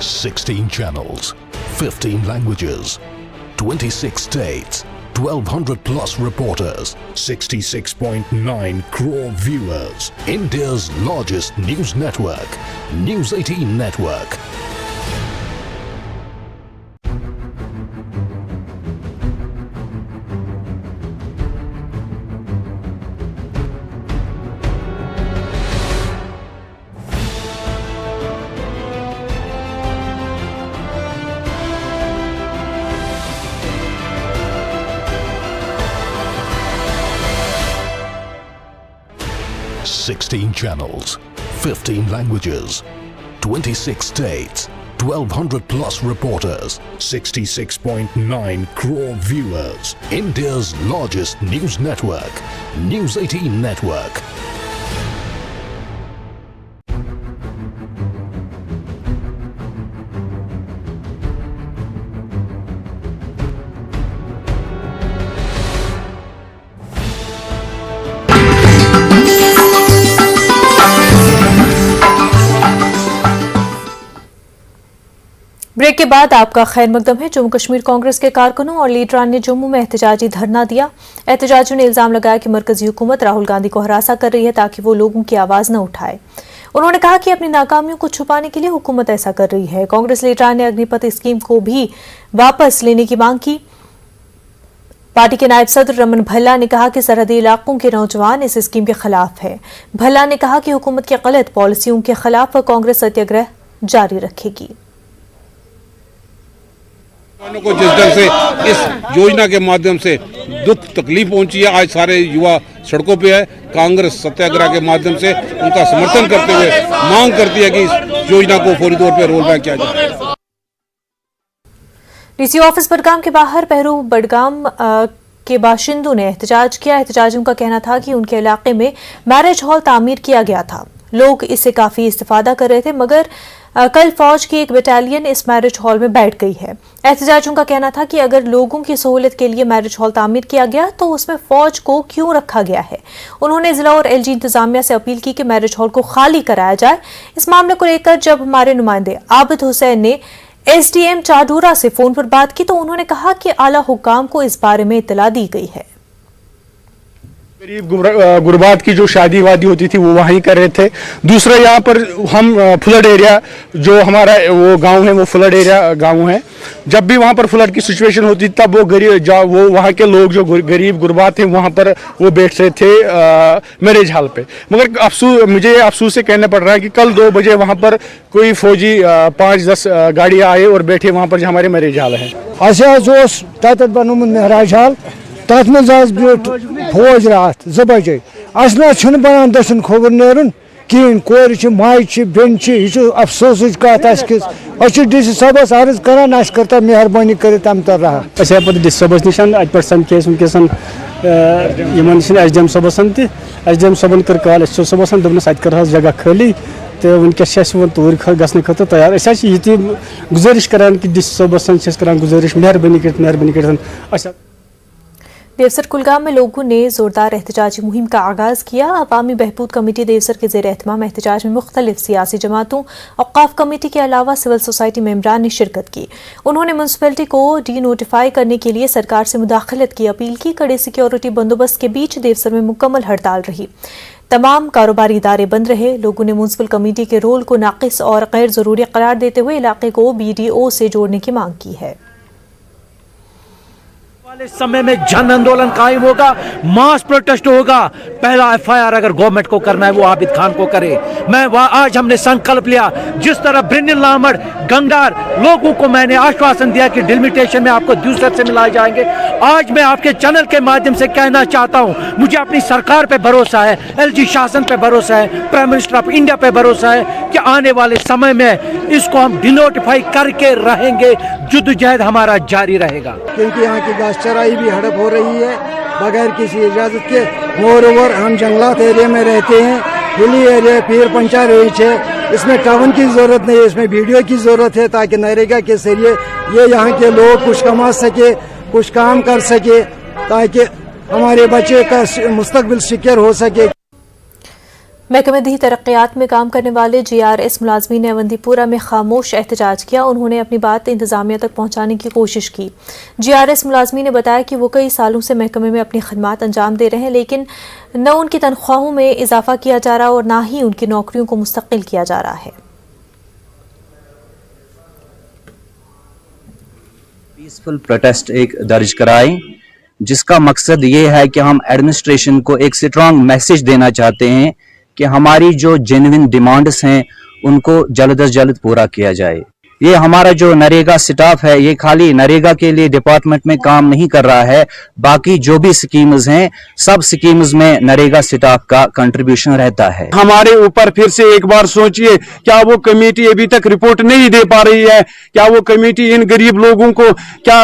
Speaker 18: 16 channels, 15 languages, 26 states, 1200 plus reporters, 66.9 crore viewers. India's largest news network, News 18 Network. Sixteen channels, 15 languages, 26 states, 1200 plus reporters, 66.9 crore viewers. India's largest news network, News 18 Network.
Speaker 1: Break के बाद आपका खैर मकदम है। जम्मू कश्मीर कांग्रेस के कारकुनों और लीडरान ने जम्मू में एहतजाजी धरना दिया। एहतजाजियों ने इल्जाम लगाया कि मरकजी हुकूमत राहुल गांधी को हरासा कर रही है ताकि वो लोगों की आवाज न उठाए। उन्होंने कहा कि अपनी नाकामियों को छुपाने के लिए हुकूमत ऐसा कर रही है। कांग्रेस लीडरान ने अग्निपथ स्कीम को भी वापस लेने की मांग की। पार्टी के नायब सदर रमन भल्ला ने कहा कि सरहदी इलाकों के नौजवान इस स्कीम के खिलाफ है। भल्ला ने कहा कि हुकूमत की गलत पॉलिसियों के खिलाफ कांग्रेस सत्याग्रह जारी रखेगी।
Speaker 6: को जिस ढंग से इस योजना के माध्यम से दुख तकलीफ पहुंची है, आज सारे युवा सड़कों पे है। कांग्रेस सत्याग्रह के माध्यम से उनका समर्थन करते हुए मांग करती है कि इस योजना को फौरी तौर पर रोल बैक किया जाए।
Speaker 1: डीसी ऑफिस बडगाम के बाहर पहरू बडगाम के बाशिंदों ने एहतजाज किया। एहतजाजियों का कहना था कि उनके इलाके में मैरिज हॉल तामीर किया गया था, लोग इससे काफी इस्तेफादा कर रहे थे, मगर कल फौज की एक बटालियन इस मैरिज हॉल में बैठ गई है। एहतजाजियों का कहना था कि अगर लोगों की सहूलत के लिए मैरिज हॉल तामीर किया गया तो उसमें फौज को क्यों रखा गया है। उन्होंने जिला और एलजी इंतजामिया से अपील की कि मैरिज हॉल को खाली कराया जाए। इस मामले को लेकर जब हमारे नुमाइंदे आबिद हुसैन ने एसडीएम चाडूरा से फोन पर बात की तो उन्होंने कहा कि आला हुक्काम को इस बारे में इत्तला दी गई है।
Speaker 19: गरीब गुरबात की जो शादी वादी होती थी वो वहीं कर रहे थे। दूसरा यहाँ पर हम फ्लड एरिया जो हमारा वो गांव है वो फ्लड एरिया गांव है। जब भी वहाँ पर फ्लड की सिचुएशन होती तब वो वहाँ के लोग जो गरीब गुरबात थे वहाँ पर वो बैठते थे मैरिज हॉल पे। मगर मुझे अफसोस से कहना पड़ रहा है कि कल 2 बजे वहाँ पर कोई फौजी 5-10 गाड़ियाँ आए और बैठे वहाँ पर जो हमारे मैरिज हॉल है।
Speaker 20: महराज हॉल तथ मज ब्यूट फौज रात 2 बजे ना बनान दसन खोबर नेरुन कहें कोर माज बेन यह अफसोस कत डीसी साहबस अर्ज करान करता मेहरबानी कर रहा
Speaker 21: डीसी साहबस निश पे समखे वनकस एसडीएम साहबस एसडीएम साहबन कर कॉल साहबस दोपस कर जगह खाली तो वनकस तूर गसन खत तैयार ये गुजारिश करान कि डीसी साहबस करान गुजारिश मेहरबानी कर।
Speaker 1: देवसर कुलगाम में लोगों ने जोरदार एहतजाजी मुहिम का आगाज किया। अवामी बहबूद कमेटी देवसर के जेर एहतमाम एहतजाज में मुख्तलिफ सियासी जमातों औकाफ कमेटी के अलावा सिविल सोसाइटी मेंबरान ने शिरकत की। उन्होंने म्यूनसिपैलिटी को डी नोटिफाई करने के लिए सरकार से मुदाखलत की अपील की। कड़े सिक्योरिटी बंदोबस्त के बीच देवसर में मुकम्मल हड़ताल रही। तमाम कारोबारी इदारे बंद रहे। लोगों ने म्यूनसिपल कमेटी के रोल को नाकिस और गैर जरूरी करार देते हुए इलाके को BDO से जोड़ने की मांग की है।
Speaker 22: इस समय में जन आंदोलन कायम होगा, मास प्रोटेस्ट होगा। पहला FIR अगर गवर्नमेंट को करना है वो आबिद खान को करे। आज हमने संकल्प लिया, जिस तरह ब्रिनिल लामड़ गंगार लोगों को मैंने आश्वासन दिया कि डिलिमिटेशन में आपको दूसरे से मिलाए जाएंगे। आज मैं आपके चैनल के माध्यम से कहना चाहता हूं, मुझे अपनी सरकार पे भरोसा है, LG शासन पे भरोसा है, प्राइम मिनिस्टर ऑफ इंडिया पे भरोसा है कि आने वाले समय में इसको हम डिनोटिफाई करके रहेंगे। जुद्दोजहद हमारा जारी रहेगा,
Speaker 20: क्योंकि यहाँ की घास चराई भी हड़प हो रही है बगैर किसी इजाजत के। मोर ओवर हम जंगलात एरिया में रहते हैं, हिली एरिया पीर पंचा रेंज है, इसमें टाउन की जरूरत नहीं है, इसमें वीडियो की जरूरत है ताकि नरेगा के जरिए ये यहाँ के लोग कुछ कमा सके, कुछ काम कर सके, ताकि हमारे बच्चे का मुस्तकबिल सिक्योर हो सके।
Speaker 1: محکمہ دیہی ترقیات میں کام کرنے والے GRS ملازمین نے اونتی پورہ میں خاموش احتجاج کیا. انہوں نے اپنی بات انتظامیہ تک پہنچانے کی کوشش کی. GRS ملازمین نے بتایا کہ وہ کئی سالوں سے محکمے میں اپنی خدمات انجام دے رہے ہیں، لیکن نہ ان کی تنخواہوں میں اضافہ کیا جا رہا اور نہ ہی ان کی نوکریوں کو مستقل کیا جا رہا ہے.
Speaker 2: پیسفل پروٹیسٹ ایک درج کرائیں جس کا مقصد یہ ہے کہ ہم ایڈمنسٹریشن کو ایک اسٹرانگ میسج دینا چاہتے ہیں کہ ہماری جو جینوئن ڈیمانڈز ہیں ان کو جلد از جلد پورا کیا جائے. یہ ہمارا جو نریگا سٹاف ہے یہ خالی نریگا کے لیے ڈپارٹمنٹ میں کام نہیں کر رہا ہے، باقی جو بھی سکیمز ہیں سب سکیمز میں نریگا سٹاف کا کنٹریبیوشن رہتا ہے.
Speaker 6: ہمارے اوپر پھر سے ایک بار سوچئے، کیا وہ کمیٹی ابھی تک رپورٹ نہیں دے پا رہی ہے؟ کیا وہ کمیٹی ان غریب لوگوں کو، کیا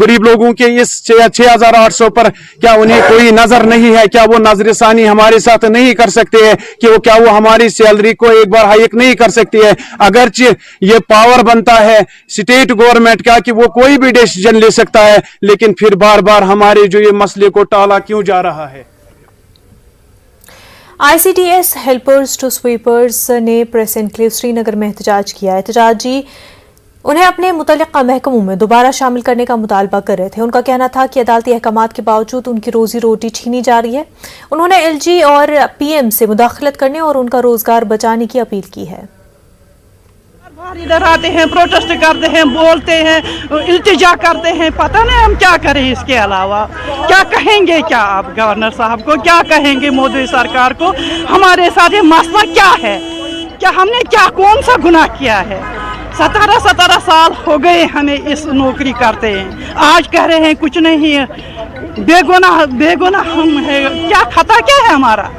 Speaker 6: غریب لوگوں کے اس 6800 پر کیا انہیں کوئی نظر نہیں ہے؟ کیا وہ نظر ثانی ہمارے ساتھ نہیں کر سکتے ہیں کہ کیا وہ ہماری سیلری کو ایک بار ہائیک نہیں کر سکتی ہے؟ اگرچہ یہ پاور بنتا ہے اسٹیٹ گورنمنٹ کا کہ وہ کوئی بھی ڈیسیجن لے سکتا ہے، لیکن پھر بار بار ہمارے جو یہ مسئلے کو ٹالا کیوں جا رہا ہے؟
Speaker 1: ICTS ہیلپرز ٹو سویپرز نے پریس انکلیو سری نگر میں احتجاج کیا. احتجاجی انہیں اپنے متعلقہ محکموں میں دوبارہ شامل کرنے کا مطالبہ کر رہے تھے. ان کا کہنا تھا کہ عدالتی احکامات کے باوجود ان کی روزی روٹی چھینی جا رہی ہے. انہوں نے LG اور PM سے مداخلت کرنے اور ان کا روزگار بچانے کی اپیل کی ہے.
Speaker 3: ادھر آتے ہیں، پروٹیسٹ کرتے ہیں، بولتے ہیں، التجا کرتے ہیں، پتہ نہیں ہم کیا کریں. اس کے علاوہ کیا کہیں گے؟ کیا آپ گورنر صاحب کو کیا کہیں گے؟ مودی سرکار کو ہمارے ساتھ یہ مسئلہ کیا ہے؟ کیا ہم نے کیا کون سا گناہ کیا ہے؟ 17 سال ہو گئے ہمیں اس نوکری کرتے ہیں، آج کہہ رہے ہیں کچھ نہیں ہے. بے گناہ ہم ہے. کیا خطا کیا ہے ہمارا؟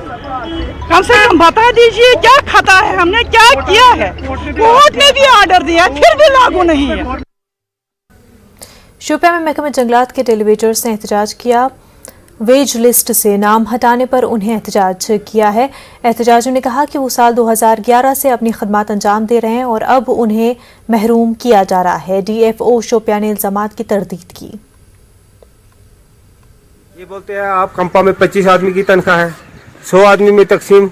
Speaker 3: کم سے کم بتا دیجئے کیا خطا ہے، ہم نے کیا کیا ہے؟ کورٹ نے بھی آرڈر دیا پھر بھی لاگو نہیں ہے.
Speaker 1: شوپیاں میں محکمہ جنگلات کے ٹیلی ویجرز نے احتجاج کیا. ویج لسٹ سے نام ہٹانے پر انہیں احتجاج کیا ہے. احتجاجیوں نے کہا کہ وہ سال 2011 سے اپنی خدمات انجام دے رہے ہیں اور اب انہیں محروم کیا جا رہا ہے. DFO شوپیاں نے الزامات کی تردید کی.
Speaker 12: یہ بولتے ہیں آپ کمپا میں 25 آدمی کی تنخواہ ہے، 100 آدمی میں تقسیم.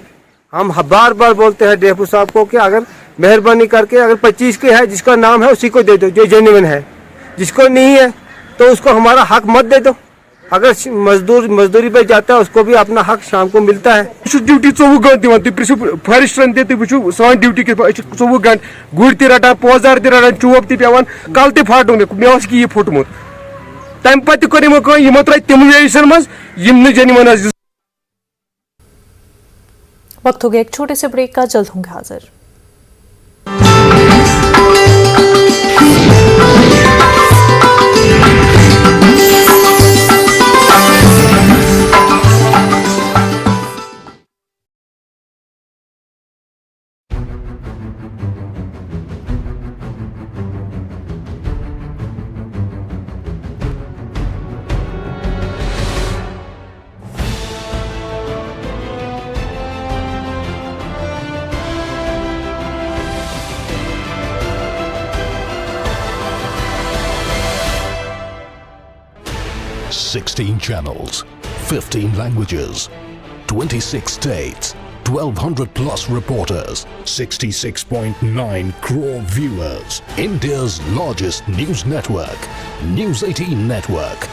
Speaker 12: ہم بار بار بولتے ہیں ڈیپو صاحب کو کہ اگر مہربانی کر کے اگر 25 کے ہے جس کا نام ہے اسی کو دے دو جو جینوئن ہے، جس کو نہیں ہے تو اس کو ہمارا حق مت دے دو. اگر مزدوری پہ جاتا ہے اس کو بھی اپنا حق شام کو ملتا ہے.
Speaker 6: ڈیوٹی 24 گھنٹے دِوان تُہۍ پرٛژھِو فارسٹرن تہِ تُہۍ وٕچھِو سٲنۍ ڈیوٹی کِتھ پٲٹھۍ أسۍ چھِ 24 گھنٹہٕ گُرۍ تہِ رٹان، پوزار تہِ رٹان، چوب تہِ پیوان، کل تہِ پھاٹو مےٚ اوس کہِ یہِ پھُٹمُت. تمہِ پتہٕ تہِ کوٚر یِمو کٲم، یِمو ترٛٲے تِم ویجن منٛز یِم نہٕ جینوَن ٲسۍ.
Speaker 1: وقت ہو گیا ایک چھوٹے سے بریک کا، جلد ہوں گے حاضر.
Speaker 18: $16 channels, 15 languages, 26 states, 1,200 plus reporters, 66.9 crore viewers. India's largest news network, News 18 Network.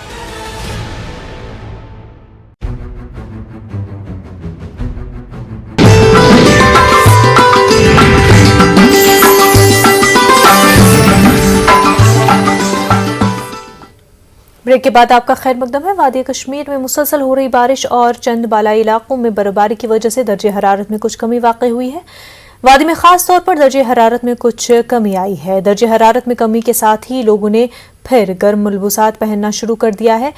Speaker 1: Break کے بعد آپ کا خیر مقدم ہے. وادی کشمیر میں مسلسل ہو رہی بارش اور چند بالائی علاقوں میں برفباری کی وجہ سے درجہ حرارت میں کچھ کمی واقع ہوئی ہے. وادی میں خاص طور پر درجہ حرارت میں کچھ کمی آئی ہے. درجہ حرارت میں کمی کے ساتھ ہی لوگوں نے پھر گرم ملبوسات پہننا شروع کر دیا ہے.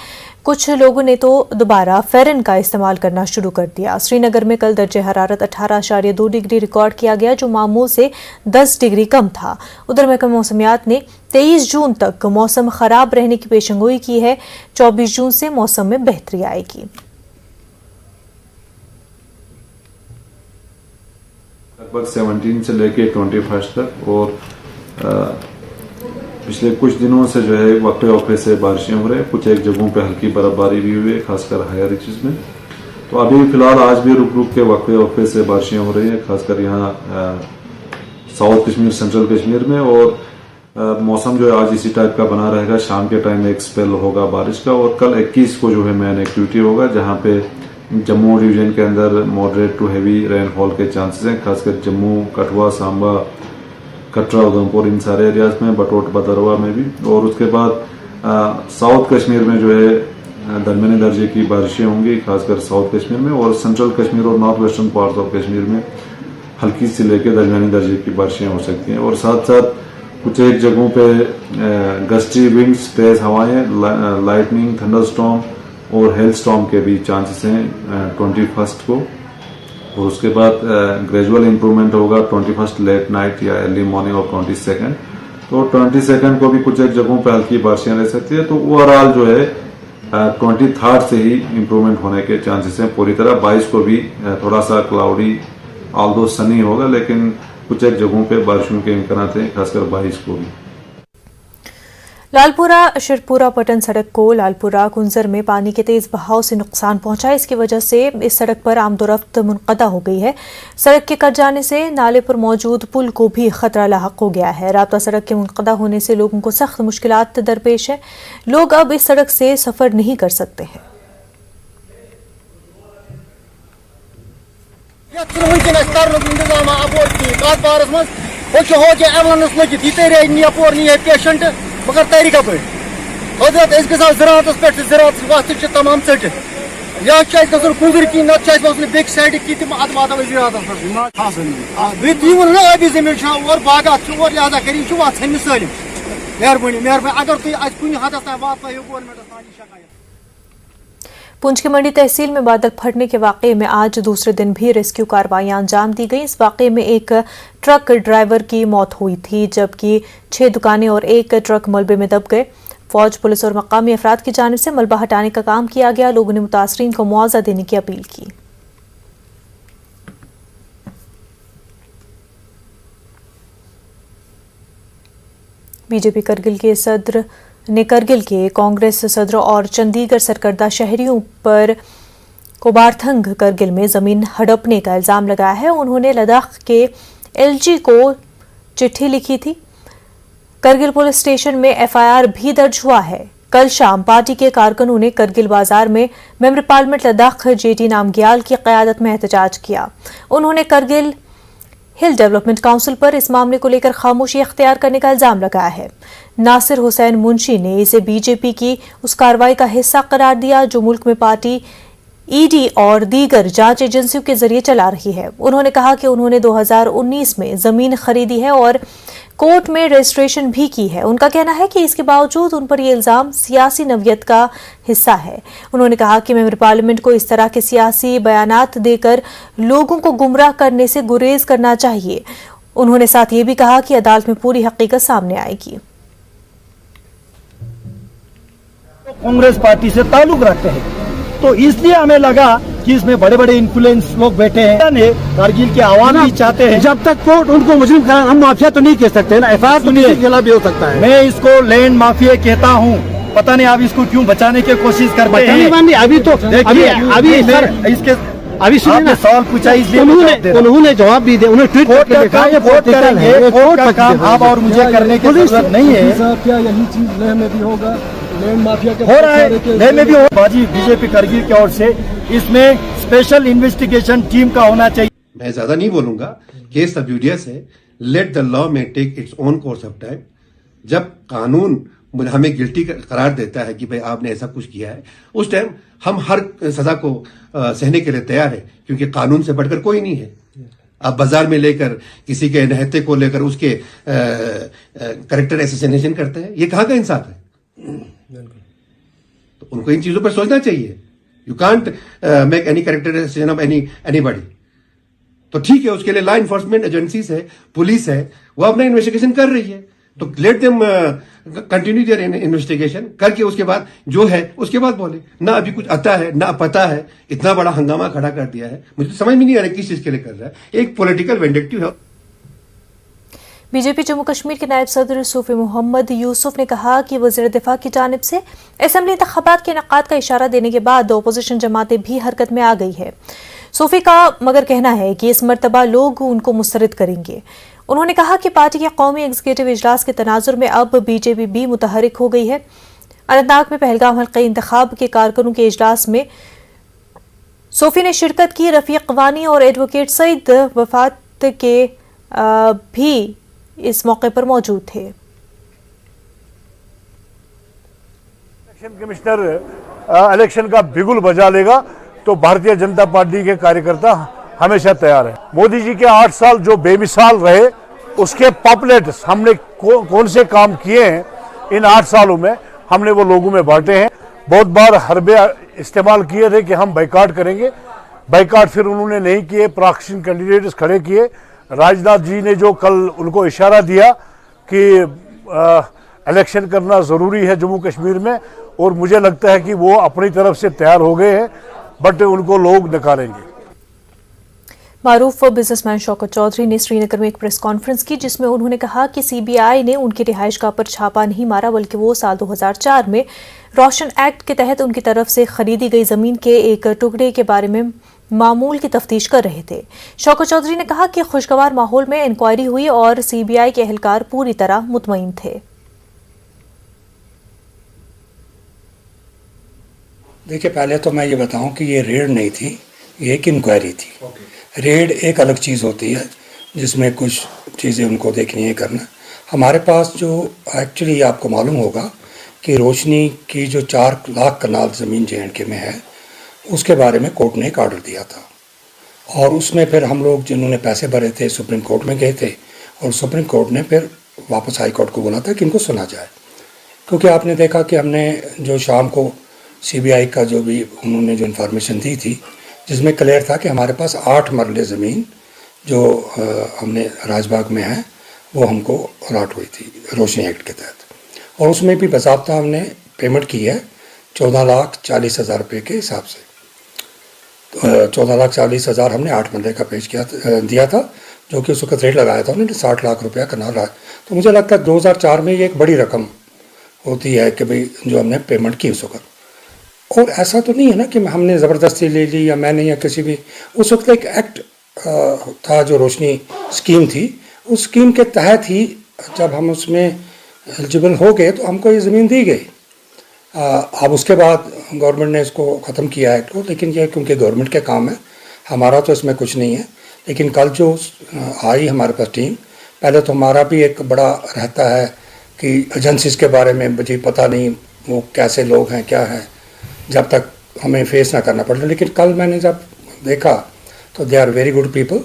Speaker 1: کچھ لوگوں نے تو دوبارہ فیرن کا استعمال کرنا شروع کر دیا. سری نگر میں کل درجہ حرارت 18.2 ڈگری ریکارڈ کیا گیا جو معمول سے 10 ڈگری کم تھا. ادھر محکمہ موسمیات نے 23 جون تک موسم خراب رہنے کی پیشنگوئی کی ہے. 24 جون سے موسم میں بہتری آئے گی.
Speaker 23: لگ بھگ 17 سے لے کے 21 تک اور پچھلے کچھ دنوں سے جو ہے وقفے سے بارشیں ہو رہے ہیں. کچھ ایک جگہوں پہ ہلکی برف باری بھی ہوئی ہے خاص کر ہائر ریچز میں. तो अभी फिलहाल आज भी रुक रुक के वक्फे से बारिशें हो रही हैं, खासकर यहाँ साउथ कश्मीर, सेंट्रल कश्मीर में। और मौसम जो है आज इसी टाइप का बना रहेगा। शाम के टाइम एक स्पेल होगा बारिश का, और कल 21 को जो है मेन एक्टिविटी होगा, जहाँ पे जम्मू डिवीजन के अंदर मॉडरेट टू हैवी रेनफॉल के चांसेस हैं, खासकर जम्मू, कठुआ, सांबा, कटरा, उधमपुर, इन सारे एरियाज में, बटोट, भदरवा में भी। और उसके बाद साउथ कश्मीर में जो है दरमियानी दर्जे की बारिशें होंगी, खासकर साउथ कश्मीर में, और सेंट्रल कश्मीर और north western parts of Kashmir में हल्की से लेकर दरमियानी दर्जे की बारिशें हो सकती हैं। और साथ साथ कुछ एक जगहों पे गस्टी विंड्स, तेज हवाएं, लाइटनिंग, थंडरस्टॉर्म और हेल स्टॉर्म के भी चांसेस हैं 21 को। और उसके बाद ग्रेजुअल इंप्रूवमेंट होगा 21 लेट नाइट या अर्ली मॉर्निंग ऑफ 22। तो 22 को भी कुछ एक जगहों पर हल्की बारिशें रह सकती है। तो ओवरऑल जो है 23 से ही इंप्रूवमेंट होने के चांसेस हैं पूरी तरह। 22 को भी थोड़ा सा क्लाउडी, ऑल्दो सनी होगा, लेकिन कुछ एक जगहों पे बारिशों के इम्कान हैं, खासकर 22 को भी।
Speaker 1: लालपुरा शिरपुरा पटन सड़क को लालपुरा कुंजर में पानी के तेज बहाव से नुकसान पहुंचा है। इसकी वजह से इस सड़क पर आमदोरफ्त मुनक़दा हो गई है। सड़क के कट जाने से नाले पर मौजूद पुल को भी खतरा लाहक हो गया है। राब्ता सड़क के मुनक़दा होने से लोगों को सख्त मुश्किलात दरपेश है। लोग अब इस सड़क से सफर नहीं कर सकते हैं।
Speaker 4: मगर तैयारी कप हजरत ज़रात पे तमाम चट या कुंजर की ना बेक साइड की तम अद वात आबी जमीन और बागात और लिहाजा कर वन सलम मेहरबानी मेहरबानी अगर तुम कुछ हद तक वात गवर्नमेंट।
Speaker 1: पुंछ की मंडी तहसील में बादल फटने के वाक़े में आज दूसरे दिन भी रेस्क्यू कार्रवाइयां अंजाम दी गई। इस वाक़े में एक ट्रक ड्राइवर की मौत हुई थी, जबकि 6 दुकानें और एक ट्रक मलबे में दब गए। फौज, पुलिस और मकामी अफराद की जानिब से मलबा हटाने का काम किया गया। लोगों ने मुतासरीन को मुआवजा देने की अपील की। बीजेपी करगिल के सदर ने करगिल के कांग्रेस सदरों और चंडीगढ़ सरकर्दा शहरियों पर कोबारथंग करगिल में जमीन हड़पने का इल्जाम लगाया है। उन्होंने लद्दाख के एलजी को चिट्ठी लिखी थी। करगिल पुलिस स्टेशन में एफआईआर भी दर्ज हुआ है। कल शाम पार्टी के कारकुनों ने करगिल बाजार में member parliament Ladakh jetty Namgyal की क़यादत में एहतजाज किया। उन्होंने करगिल हिल डेवलपमेंट काउंसिल पर इस मामले को लेकर खामोशी अख्तियार करने का इल्जाम लगाया है। नासिर हुसैन मुंशी ने इसे बीजेपी की उस कार्रवाई का हिस्सा करार दिया जो मुल्क में पार्टी ईडी और दीगर जांच एजेंसियों के जरिए चला रही है। उन्होंने कहा कि उन्होंने 2019 में जमीन खरीदी है और कोर्ट में रजिस्ट्रेशन भी की है। उनका कहना है कि इसके बावजूद उन पर यह इल्जाम सियासी नवियत का हिस्सा है। उन्होंने कहा कि मेंबर पार्लियामेंट को इस तरह के सियासी बयानात देकर लोगों को गुमराह करने से गुरेज करना चाहिए। उन्होंने साथ ये भी कहा कि अदालत में पूरी हकीकत सामने आएगी।
Speaker 5: कांग्रेस पार्टी से ताल्लुक रखते हैं, तो इसलिए हमें लगा कि इसमें बड़े बड़े इन्फ्लुएंस लोग बैठे हैं। कारगिल के आवाम भी चाहते हैं, जब तक कोर्ट उनको मुस्लिम करार, हम माफिया तो नहीं कह सकते ना, एफआईआर तो नहीं खिलाफ भी हो सकता है। मैं इसको लैंड माफिया कहता हूँ। पता नहीं आप इसको क्यों बचाने की कोशिश करते हैं। अभी तो अभी इसके अभी आपने सवाल पूछा, इसलिए उन्होंने जवाब भी दिया। उन्होंने ट्वीट करके कहा ये पॉलिटिकल है, कोर्ट का काम आप और मुझे करने की जरूरत नहीं है। क्या यही चीज लेह में भी होगा, लैंड माफिया हो रहा है, लेह में भी हो। बाजी बीजेपी करगिल की ओर से इसमें स्पेशल इन्वेस्टिगेशन टीम का होना चाहिए।
Speaker 7: मैं ज्यादा नहीं बोलूंगा, केस अब्यूडियस है, लेट द लॉ में take its own course of time. जब कानून हमें गिल्टी करार देता है कि भाई आपने ऐसा कुछ किया है, उस टाइम हम हर सजा को सहने के लिए तैयार है, क्योंकि कानून से बढ़कर कोई नहीं है। आप बाजार में लेकर किसी के नहते को लेकर उसके कैरेक्टर एसोसिएशन करते हैं, ये कहाँ का इंसाफ है? तो उनको इन चीजों पर सोचना चाहिए। You can't make any character association of anybody. तो ठीक है, उसके लिए लॉ इन्फोर्समेंट एजेंसीज है, पुलिस है, वो अपना इन्वेस्टिगेशन कर रही है, तो let them continue their investigation करके उसके बाद जो है उसके बाद बोले। ना अभी कुछ आता है ना पता है, इतना बड़ा हंगामा खड़ा कर दिया है। मुझे तो समझ में नहीं आ रहा किस चीज के लिए कर रहा है। एक पॉलिटिकल वेंडिक्टिव है।
Speaker 1: बीजेपी जम्मू कश्मीर के नायब सदर सूफी मोहम्मद यूसुफ ने कहा कि वज़ीर दिफा की जानिब से असम्बली इंतखाबात के इनेकाद का इशारा देने के बाद अपोजिशन जमातें भी हरकत में आ गई है। सूफी का मगर कहना है कि इस मरतबा लोग उनको मुस्तरद करेंगे। उन्होंने कहा कि पार्टी के कौमी एग्जीक्यूटिव इजलास के तनाजुर में अब बीजेपी भी मुतहरिक हो गई है। अनंतनाग में पहलगाम हल्के इंतखाब के कारकुनों के इजलास में सूफी ने शिरकत की। रफीक वानी और एडवोकेट सईद वफात के भी इस मौके पर मौजूद थे।
Speaker 5: इलेक्शन कमिश्नर इलेक्शन का बिगुल बजा लेगा तो भारतीय जनता पार्टी के कार्यकर्ता हमेशा तैयार है। मोदी जी के 8 साल जो बेमिसाल रहे उसके पॉपुलेट्स हमने कौन से काम किए हैं इन 8 सालों में, हमने वो लोगों में बांटे हैं। बहुत बार हरबे इस्तेमाल किए थे कि हम बाइकाट करेंगे, बाइकाट फिर उन्होंने नहीं किए, प्रॉक्सिंग कैंडिडेट्स खड़े किए। राजनाथ जी ने जो कल उनको इशारा दिया कि इलेक्शन करना ज़रूरी है जम्मू कश्मीर में, और मुझे लगता है कि वो अपनी तरफ से तैयार हो गए हैं, बट उनको लोग नकारेंगे।
Speaker 1: मारूफ बिजनेसमैन शौकत चौधरी ने श्रीनगर में एक प्रेस कॉन्फ्रेंस की, जिसमें उन्होंने कहा कि सीबीआई ने उनकी रिहाइशगाह पर छापा नहीं मारा, बल्कि वो साल 2004 में रोशन एक्ट के तहत उनकी तरफ से खरीदी गई जमीन के एक टुकड़े के बारे में मामूल की तफ्तीश कर रहे थे। शौकत चौधरी ने कहा कि खुशगवार माहौल में इंक्वायरी हुई और सीबीआई के एहलकार पूरी तरह मुतमईन थे।
Speaker 8: देखिए, पहले तो मैं ये बताऊं कि ये रेड नहीं थी, ये एक इंक्वायरी थी। रेड एक अलग चीज़ होती है जिसमें कुछ चीज़ें उनको देखनी है, करना। हमारे पास जो एक्चुअली आपको मालूम होगा कि रोशनी की जो 4 लाख कनाल ज़मीन JNK में है, उसके बारे में कोर्ट ने एक आर्डर दिया था, और उसमें फिर हम लोग जिन्होंने पैसे भरे थे सुप्रीम कोर्ट में गए थे, और सुप्रीम कोर्ट ने फिर वापस हाई कोर्ट को बोला था कि इनको सुना जाए। क्योंकि आपने देखा कि हमने जो शाम को CBI का जो भी उन्होंने जो इन्फॉर्मेशन दी थी, जिसमें क्लियर था कि हमारे पास 8 मरले ज़मीन जो हमने राजबाग में है वो हमको अलॉट हुई थी रोशनी एक्ट के तहत, और उसमें भी बाज़ाब्ता हमने पेमेंट की है 14,40,000 रुपये के हिसाब से। 14,40,000 हमने 8 मरले का दिया था, जो कि उस वक्त रेट लगाया था उन्होंने 60 लाख रुपया कनाल रहा। तो मुझे लगता है 2004 में ये एक बड़ी रकम होती है कि भाई जो हमने पेमेंट की उस वक्त। और ऐसा तो नहीं है ना कि हमने ज़बरदस्ती ले ली या मैंने या किसी भी, उस वक्त एक एक्ट था जो रोशनी स्कीम थी, उस स्कीम के तहत ही जब हम उसमें एलिजिबल हो गए तो हमको ये ज़मीन दी गई। अब उसके बाद गवर्नमेंट ने इसको ख़त्म किया एक्ट को, लेकिन ये क्योंकि गवर्नमेंट के काम है, हमारा तो इसमें कुछ नहीं है। लेकिन कल जो आई हमारे पास टीम, पहले तो हमारा भी एक बड़ा रहता है कि एजेंसीज़ के बारे में मुझे पता नहीं वो कैसे लोग हैं क्या है, जब तक हमें फेस ना करना पड़े। लेकिन कल मैंने जब देखा तो they are very good people.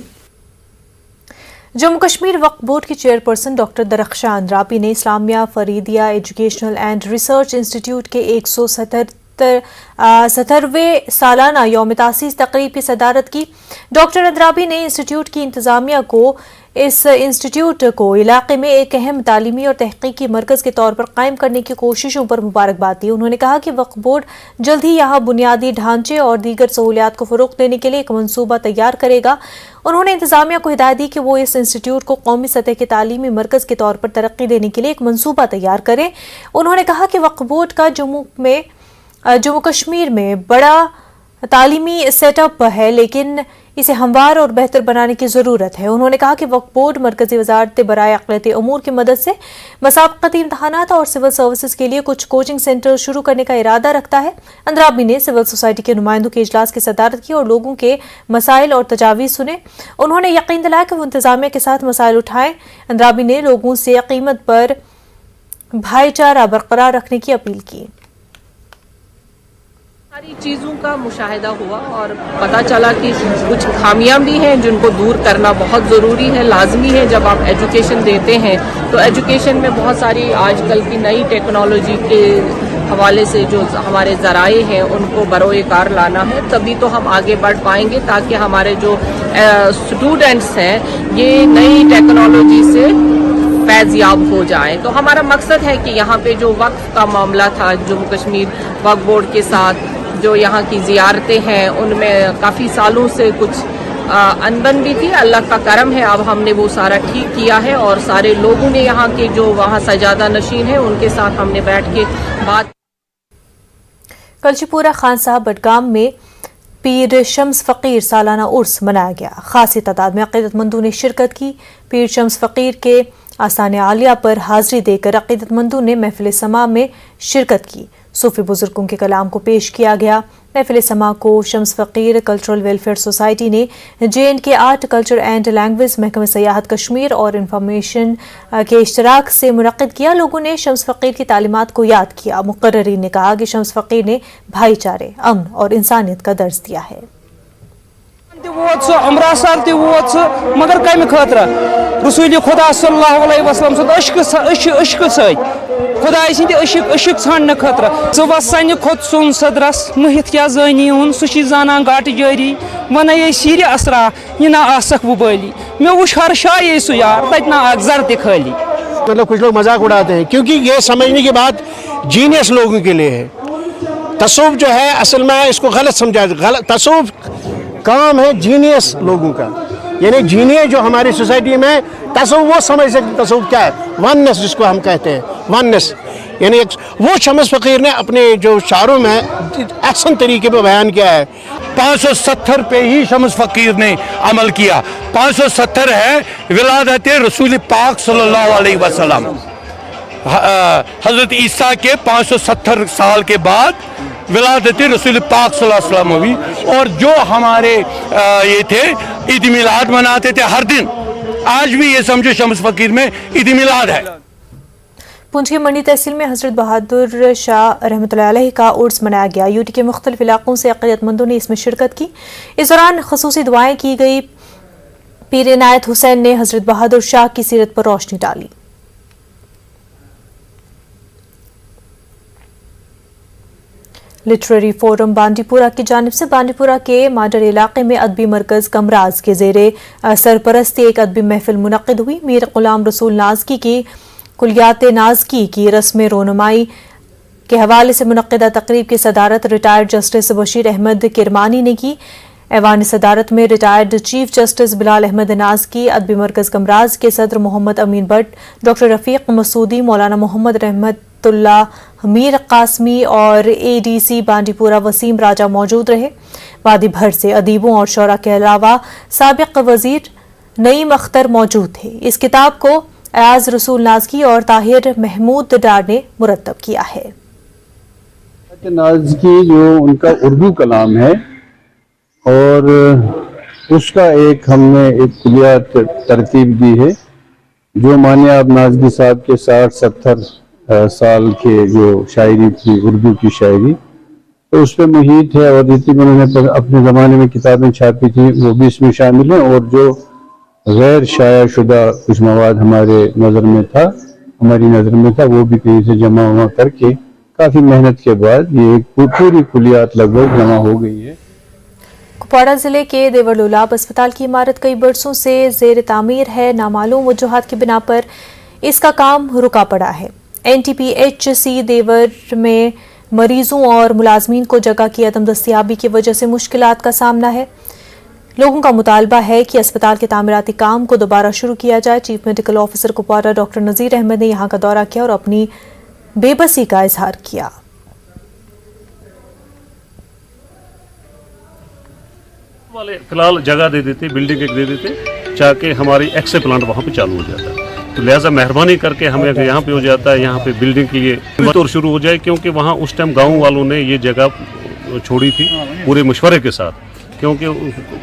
Speaker 1: Jammu Kashmir Waqf board की चेयरपर्सन डॉक्टर दरख्शां अंद्राबी ने Islamia Faridia educational and research institute के 177वें सालाना यौम तासीस तकरीब की सदारत की। डॉक्टर अंद्राबी ने इंस्टीट्यूट की इंतजामिया को इस इंस्टीट्यूट को इलाके में एक अहम तालीमी और तहकीकी मरकज़ के तौर पर कायम करने की कोशिशों पर मुबारकबाद दी। उन्होंने कहा कि वक्फ बोर्ड जल्द ही यहाँ बुनियादी ढांचे और दीगर सहूलियात को फ़रोग़ देने के लिए एक मंसूबा तैयार करेगा। उन्होंने इंतजामिया को हिदायत दी कि वो इस इंस्टीट्यूट को कौमी सतह के तालीमी मरकज़ के तौर पर तरक्की देने के लिए एक मंसूबा तैयार करें। उन्होंने कहा कि वक्फ बोर्ड का जम्मू कश्मीर में बड़ा तालीमी सेटअप है, लेकिन इसे हमवार और बेहतर बनाने की ज़रूरत है। उन्होंने कहा कि वक्फ बोर्ड मरकज़ी वज़ारत बराए अक़लियती उमूर की मदद से मसाबक़ती इम्तहानात और सिविल सर्विसेज के लिए कुछ कोचिंग सेंटर शुरू करने का इरादा रखता है। अंद्राबी ने सिविल सोसाइटी के नुमाइंदों के इजलास की सदारत की और लोगों के मसाइल और तजावीज़ सुने। उन्होंने यकीन दिलाया कि वो इंतजामिया के साथ मसाइल उठाएं। अंद्राबी ने लोगों से कीमत पर भाईचारा बरकरार रखने की अपील की।
Speaker 9: सारी चीज़ों का मुशाहिदा हुआ और पता चला कि कुछ खामियां भी हैं जिनको दूर करना बहुत ज़रूरी है, लाजमी है। जब आप एजुकेशन देते हैं तो एजुकेशन में बहुत सारी आजकल की नई टेक्नोलॉजी के हवाले से जो हमारे ज़राए हैं उनको बरोए कार लाना है, तभी तो हम आगे बढ़ पाएंगे, ताकि हमारे जो स्टूडेंट्स हैं ये नई टेक्नोलॉजी से फैज़याब हो जाए। तो हमारा मकसद है कि यहाँ पे जो वक्फ का मामला था जम्मू कश्मीर वक्फ बोर्ड के साथ, जो यहाँ की ज़ियारतें हैं उनमें काफ़ी सालों से कुछ अनबन भी थी। अल्लाह का करम है, अब हमने वो सारा ठीक किया है और सारे लोगों ने यहाँ के जो वहाँ सजादा नशीन है उनके साथ हमने बैठ के बात।
Speaker 1: कलचीपुरा खान साहब बडगाम में पीर शम्स फ़कीर सालाना उर्स मनाया गया। खासी तादाद में अक़ीदतमंदों ने शिरकत की। पीर शम्स फ़कीर के आस्थान आलिया पर हाज़री देकर अक़ीदतमंदों ने महफ़िल समा में शिरकत की। सूफ़ी बुज़ुर्गों के कलाम को पेश किया गया। महफ़िल समा को शम्स फ़कीर कल्चरल वेलफेयर सोसाइटी ने JNK art culture and language महकमे सयाहत कश्मीर और इंफॉर्मेशन के इश्तराक से मुनक़्क़िद किया। लोगों ने शम्स फ़कीर की तालीमात को याद किया। मुक़र्रिरीन ने कहा कि शम्स फ़कीर ने भाईचारे, अमन और इंसानियत का दर्ज दिया है।
Speaker 10: मगर कम खतर रसूल खुदा सल्लल्लाहु अलैहि वसल्लम खुदा अशिक छान खतर स सन खुद सुन सदरस महित क्या जानी उन सह जाना गाट जारी वन सीर असरा यह ना आसक वबाली मे वुश हर शाये सु यार तत ना जर त खाली।
Speaker 5: मतलब कुछ लोग मजाक उड़ाते हैं क्योंकि ये समझने की बात जीनियस लोगों के लिए है। तसव्वुफ जो है असल में इसको गलत समझा, गलत तसव्वुफ काम है जीनियस लोगों का, यानी जीनियस जो हमारी सोसाइटी में तसव्वुफ वो समझ सकते। तसव्वुफ क्या है? वननेस जिसको हम कहते हैं, वननेस यानी वो शम्स फ़कीर ने अपने जो शारों में अहसन तरीके पे बयान किया है।
Speaker 22: 570 पे ही शम्स फ़कीर ने अमल किया। 570 है विलादत रसूल पाक सल्लल्लाहु अलैहि वसल्लम। हज़रत ईसा के 570 साल के बाद विलादत रसूल पाक सल्लल्लाहु अलैहि वसल्लम हुई। और जो हमारे ये थे ईद मिलाद मनाते थे हर दिन, आज भी ये समझो शम्स फ़कीर में ईद मिलाद है।
Speaker 1: पुंछ की मंडी तहसील में हज़रत बहादुर शाह रहमतुल्लाह अलैह का उर्स मनाया गया। यूटी के मुख्तलिफ इलाकों से अक़ीदतमंदों ने इसमें शिरकत की। इस दौरान ख़ुसूसी दुआएं की गई। पीर इनायत हुसैन ने हज़रत बहादुर शाह की सीरत पर रोशनी डाली। लिटरेरी फोरम बांडीपुरा की जानिब से बांडीपुरा के माडर इलाके में अदबी मरकज़ कमराज के ज़ेरे सरपरस्ती एक अदबी महफिल मुनक़्क़िद हुई। मीर ग़ुलाम रसूल नाज़की की कुलियात नाज़की की रस्म रोनुमाई के हवाले से मुनक़्क़िदा तक़रीब की सदारत रिटायर्ड जस्टिस बशीर अहमद किरमानी ने की। ऐवान सदारत में retired chief justice Bilal Ahmad Nazki, अदबी मरकज़ कमराज के सदर मोहम्मद अमीन भट्ट, डॉक्टर रफ़ीक मसूदी, मौलाना मोहम्मद रहमतुल्लाह मीर कासमी और ADC बांडीपुरा वसीम राजा मौजूद रहे। वादी भर से अदीबों और शोरा के अलावा साबिक़ वज़ीर नईम अख्तर मौजूद थे। इस किताब को अयाज रसूल नाज़की और ताहिर महमूद डार ने मुरतब किया है।
Speaker 11: नाज़की जो उनका उर्दू कलाम है और उसका एक हमने एक कुलियात तरतीब दी है जो मानिया अब नाज़की साहब के 60-70 साल के जो शायरी थी उर्दू की शायरी, तो उस पर मुहित है और जितनी उन्होंने अपने ज़माने में किताबें छापी थी वो भी इसमें शामिल हैं। और जो गैर शाया शुदा कुछ मवाद हमारी नज़र में था वो भी कहीं से जमा हुआ करके काफ़ी मेहनत के बाद ये पूरी कुलियात लगभग जमा हो गई है।
Speaker 1: कुपवाड़ा जिले के देवर लोलाब अस्पताल की इमारत कई बरसों से ज़ेर तामीर है। नामालूम वजूहात की बिना पर इसका काम रुका पड़ा है। NTPHC देवर में मरीजों और मुलाजमीन को जगह की अदम दस्तयाबी की वजह से मुश्किलात का सामना है। लोगों का मुतालबा है कि अस्पताल के तामीराती काम को दोबारा शुरू किया जाए। Chief medical officer Kupwara doctor Nazir Ahmad ने यहाँ का दौरा किया और अपनी बेबसी का इजहार किया।
Speaker 13: वाले फिलहाल जगह दे देते, बिल्डिंग एक दे देते ताकि हमारी एक्स प्लांट वहाँ पे चालू हो जाता है। तो लिहाजा मेहरबानी करके हमें यहाँ पे हो जाता है, यहाँ पे बिल्डिंग के लिए तो शुरू हो जाए, क्योंकि वहाँ उस टाइम गाँव वालों ने ये जगह छोड़ी थी पूरे मशवरे के साथ, क्योंकि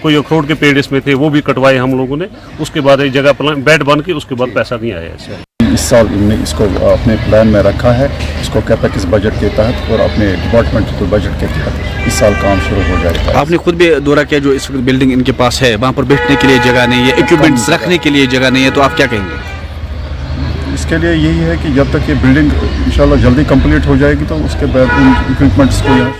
Speaker 13: कोई अखरोट के पेड़ इसमें थे वो भी कटवाए हम लोगों ने। उसके बाद एक जगह बेड बन के उसके बाद पैसा नहीं आया ऐसे।
Speaker 24: इस साल हमने इसको अपने प्लान में रखा है, इसको कैपेक्स बजट के तहत और अपने डिपार्टमेंटल बजट के तहत इस साल काम शुरू हो जाएगा।
Speaker 25: आपने खुद भी दौरा किया, जो इस बिल्डिंग इनके पास है वहाँ पर बैठने के लिए जगह नहीं है, इक्विपमेंट्स रखने के लिए जगह नहीं है, तो आप क्या कहेंगे?
Speaker 24: इसके लिए यही है कि जब तक ये बिल्डिंग इंशाल्लाह जल्दी कंप्लीट हो जाएगी तो उसके बाद उन इक्विपमेंट्स को यहाँ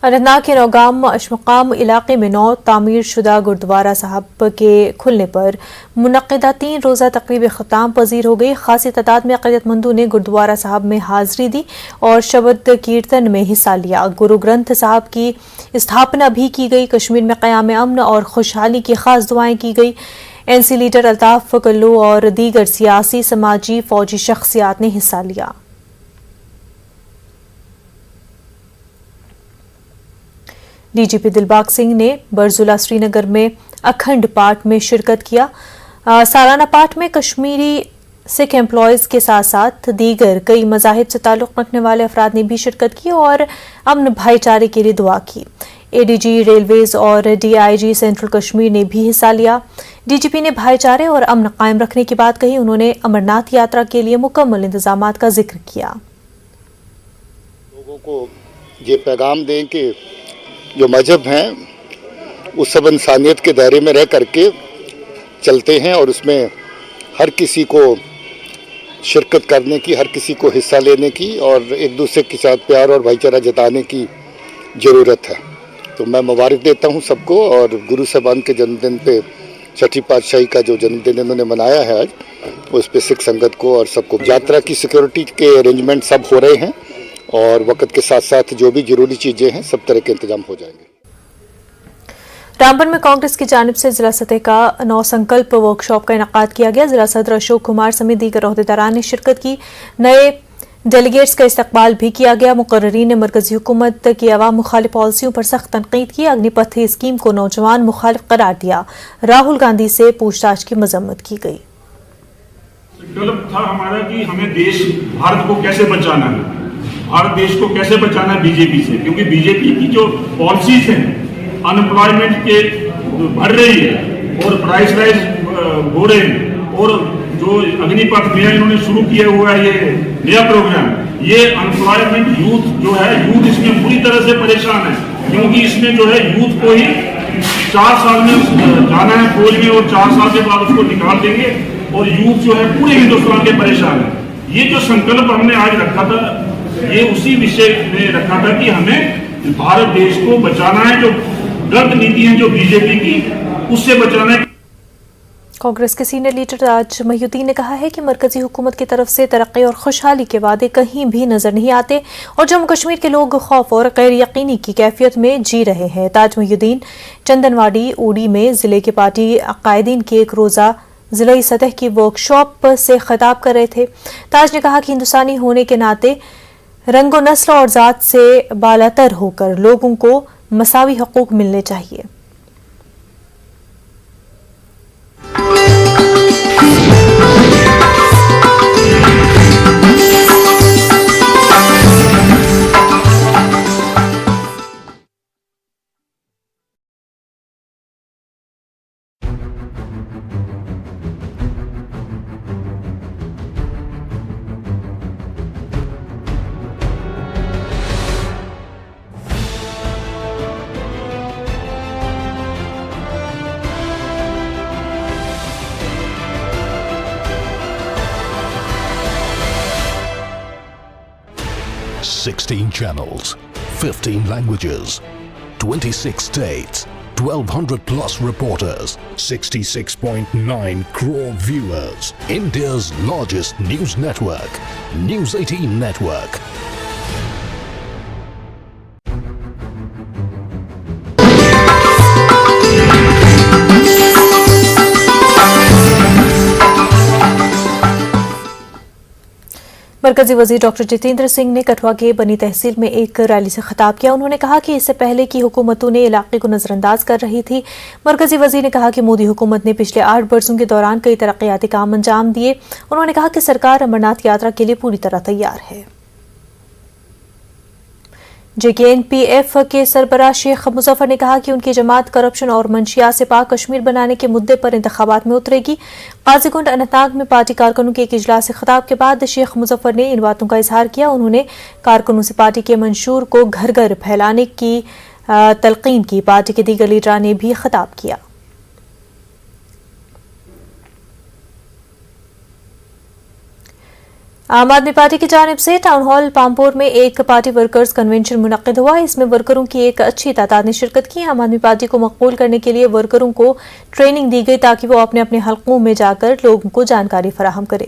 Speaker 1: اننتناگ کے نوگام اشمقام علاقے میں نو تعمیر شدہ گردوارہ صاحب کے کھلنے پر منعقدہ 3 روزہ تقریب اختتام پذیر ہو گئی۔ خاصی تعداد میں عقیدت مندوں نے گردوارہ صاحب میں حاضری دی اور شبد کیرتن میں حصہ لیا۔ گرو گرنتھ صاحب کی استھاپنا بھی کی گئی۔ کشمیر میں قیام امن اور خوشحالی کی خاص دعائیں کی گئی۔ NC لیڈر الطاف کلو اور دیگر سیاسی، سماجی، فوجی شخصیات نے حصہ لیا۔ DGP دلباغ سنگھ نے برزولا سری نگر میں اکھنڈ پاٹ میں شرکت کیا۔ سالانہ پاٹ میں کشمیری سکھ امپلائیز کے ساتھ ساتھ دیگر کئی مذاہب سے تعلق رکھنے والے افراد نے بھی شرکت کی اور امن بھائی چارے کے لیے دعا کی۔ ADG ریلویز اور DIG سینٹرل کشمیر نے بھی حصہ لیا۔ DGP نے بھائی چارے اور امن قائم رکھنے کی بات کہی۔ انہوں نے امرناتھ یاترا کے لیے مکمل انتظامات کا ذکر کیا۔
Speaker 14: لوگوں کو یہ پیغام دیں کہ جو مذہب ہیں وہ سب انسانیت کے دائرے میں رہ کر کے چلتے ہیں اور اس میں ہر کسی کو شرکت کرنے کی، ہر کسی کو حصہ لینے کی اور ایک دوسرے کے ساتھ پیار اور بھائی چارہ جتانے کی ضرورت ہے۔ تو میں مبارک دیتا ہوں سب کو، اور گرو صاحبان کے جنم دن پہ چھٹی پادشاہی کا جو جنم دن انہوں نے منایا ہے آج، اس پہ سکھ سنگت کو اور سب کو یاترا کی سیکورٹی کے ارینجمنٹ سب ہو رہے ہیں اور وقت کے ساتھ ساتھ جو بھی ضروری چیزیں ہیں سب طرح کے انتظام ہو جائیں گے۔
Speaker 1: رامبن میں کانگریس کی جانب سے ضلع سطح کا نو سنکلپ ورک شاپ کا انعقاد کیا گیا۔ ضلع صدر اشوک کمار سمیت دیگر عہدیداران نے شرکت کی۔ نئے ڈیلیگیٹس کا استقبال بھی کیا گیا۔ مقررین نے مرکزی حکومت کی عوام مخالف پالیسیوں پر سخت تنقید کی۔ اگنی پتھ اسکیم کو نوجوان مخالف قرار دیا۔ راہل گاندھی سے پوچھ تاچھ کی مذمت کی گئی۔
Speaker 15: سنکلپ تھا ہمارا کہ ہمیں دیش بھارت کو کیسے بچانا ہے، بھارت دیش کو کیسے بچانا ہے BJP سے، کیونکہ BJP کی جو پالیسیز ہیں انمپلائمنٹ کے بڑھ رہی ہے اور پرائس رائز ہو رہے ہیں، اور جو اگنی پتھ میں انہوں نے شروع کیا ہوا ہے یہ نیا پروگرام، یہ انمپلائمنٹ یوتھ جو ہے، یوتھ اس میں پوری طرح سے پریشان ہے، کیونکہ اس میں جو ہے یوتھ کو ہی 4 سال میں جانا ہے فوج میں اور 4 سال کے بعد اس کو نکال دیں گے، اور یوتھ جو ہے پورے ہندوستان کے پریشان ہے۔ یہ جو سنکلپ ہم نے آج رکھا تھا یہ اسی وشے میں رکھا تھا کہ ہمیں بھارت دیش کو بچانا ہے، جو غلط نیتی ہیں جو BJP کی اس سے بچانا ہے۔
Speaker 1: کانگریس کے سینئر لیڈر تاج محی الدین نے کہا ہے کہ مرکزی حکومت کی طرف سے ترقی اور خوشحالی کے وعدے کہیں بھی نظر نہیں آتے اور جموں کشمیر کے لوگ خوف اور غیر یقینی کی کیفیت میں جی رہے ہیں۔ تاج محی الدین چندنواڑی اوڑی میں ضلع کے پارٹی قائدین کی ایک روزہ ضلعی سطح کی ورک شاپ سے خطاب کر رہے تھے۔ تاج نے کہا کہ ہندوستانی ہونے کے ناطے رنگ و نسل اور ذات سے بالاتر ہو کر لوگوں کو مساوی حقوق ملنے چاہیے۔
Speaker 18: $16 channels, 15 languages, 26 states, 1,200 plus reporters, 66.9 crore viewers. India's largest news network, News 18 Network.
Speaker 1: مرکزی وزیر ڈاکٹر جتیندر سنگھ نے کٹھوعہ کے بنی تحصیل میں ایک ریلی سے خطاب کیا۔ انہوں نے کہا کہ اس سے پہلے کی حکومتوں نے علاقے کو نظر انداز کر رہی تھی۔ مرکزی وزیر نے کہا کہ مودی حکومت نے پچھلے 8 برسوں کے دوران کئی ترقیاتی کام انجام دیے۔ انہوں نے کہا کہ سرکار امرناتھ یاترا کے لیے پوری طرح تیار ہے۔ JKNPF کے سربراہ شیخ مظفر نے کہا کہ ان کی جماعت کرپشن اور منشیات سے پاک کشمیر بنانے کے مدعے پر انتخابات میں اترے گی۔ قاضی گنڈ اننتناگ میں پارٹی کارکنوں کے ایک اجلاس سے خطاب کے بعد شیخ مظفر نے ان باتوں کا اظہار کیا۔ انہوں نے کارکنوں سے پارٹی کے منشور کو گھر گھر پھیلانے کی تلقین کی۔ پارٹی کے دیگر لیڈران نے بھی خطاب کیا۔ आम आदमी पार्टी की जानिब से टाउन हॉल पामपुर में एक पार्टी वर्कर्स कन्वेंशन मुनक्किद हुआ। इसमें वर्करों की एक अच्छी तादाद ने शिरकत की। आम आदमी पार्टी को मकबूल करने के लिए वर्करों को ट्रेनिंग दी गई ताकि वो अपने अपने हलकों में जाकर लोगों को जानकारी फराहम करें।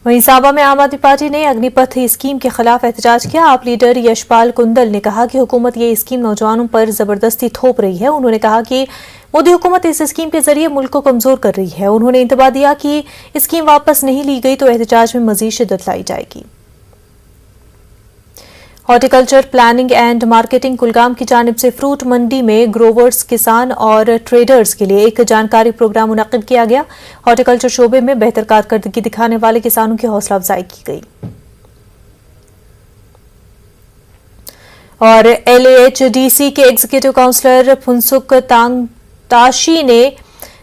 Speaker 1: वहीं साबा में आम आदमी पार्टी ने अग्निपथ स्कीम के खिलाफ एहतजाज किया। आप लीडर यशपाल कुंदल ने कहा कि हुकूमत ये स्कीम नौजवानों पर जबरदस्ती थोप रही है। उन्होंने कहा कि मोदी हुकूमत इस स्कीम के जरिए मुल्क को कमजोर कर रही है। उन्होंने इंतबाह दिया कि स्कीम वापस नहीं ली गई तो एहतजाज में मजीद शिद्दत लाई जाएगी। Horticulture planning and marketing Kulgam की जानिब से फ्रूट मंडी में ग्रोवर्स, किसान और ट्रेडर्स के लिए एक जानकारी प्रोग्राम मुनक्किद किया गया। हॉर्टिकल्चर शोबे में बेहतर कारकर्दगी दिखाने वाले किसानों की हौसला अफजाई की गई। और LAHDC के एग्जीक्यूटिव काउंसलर फुनसुक ताशी ने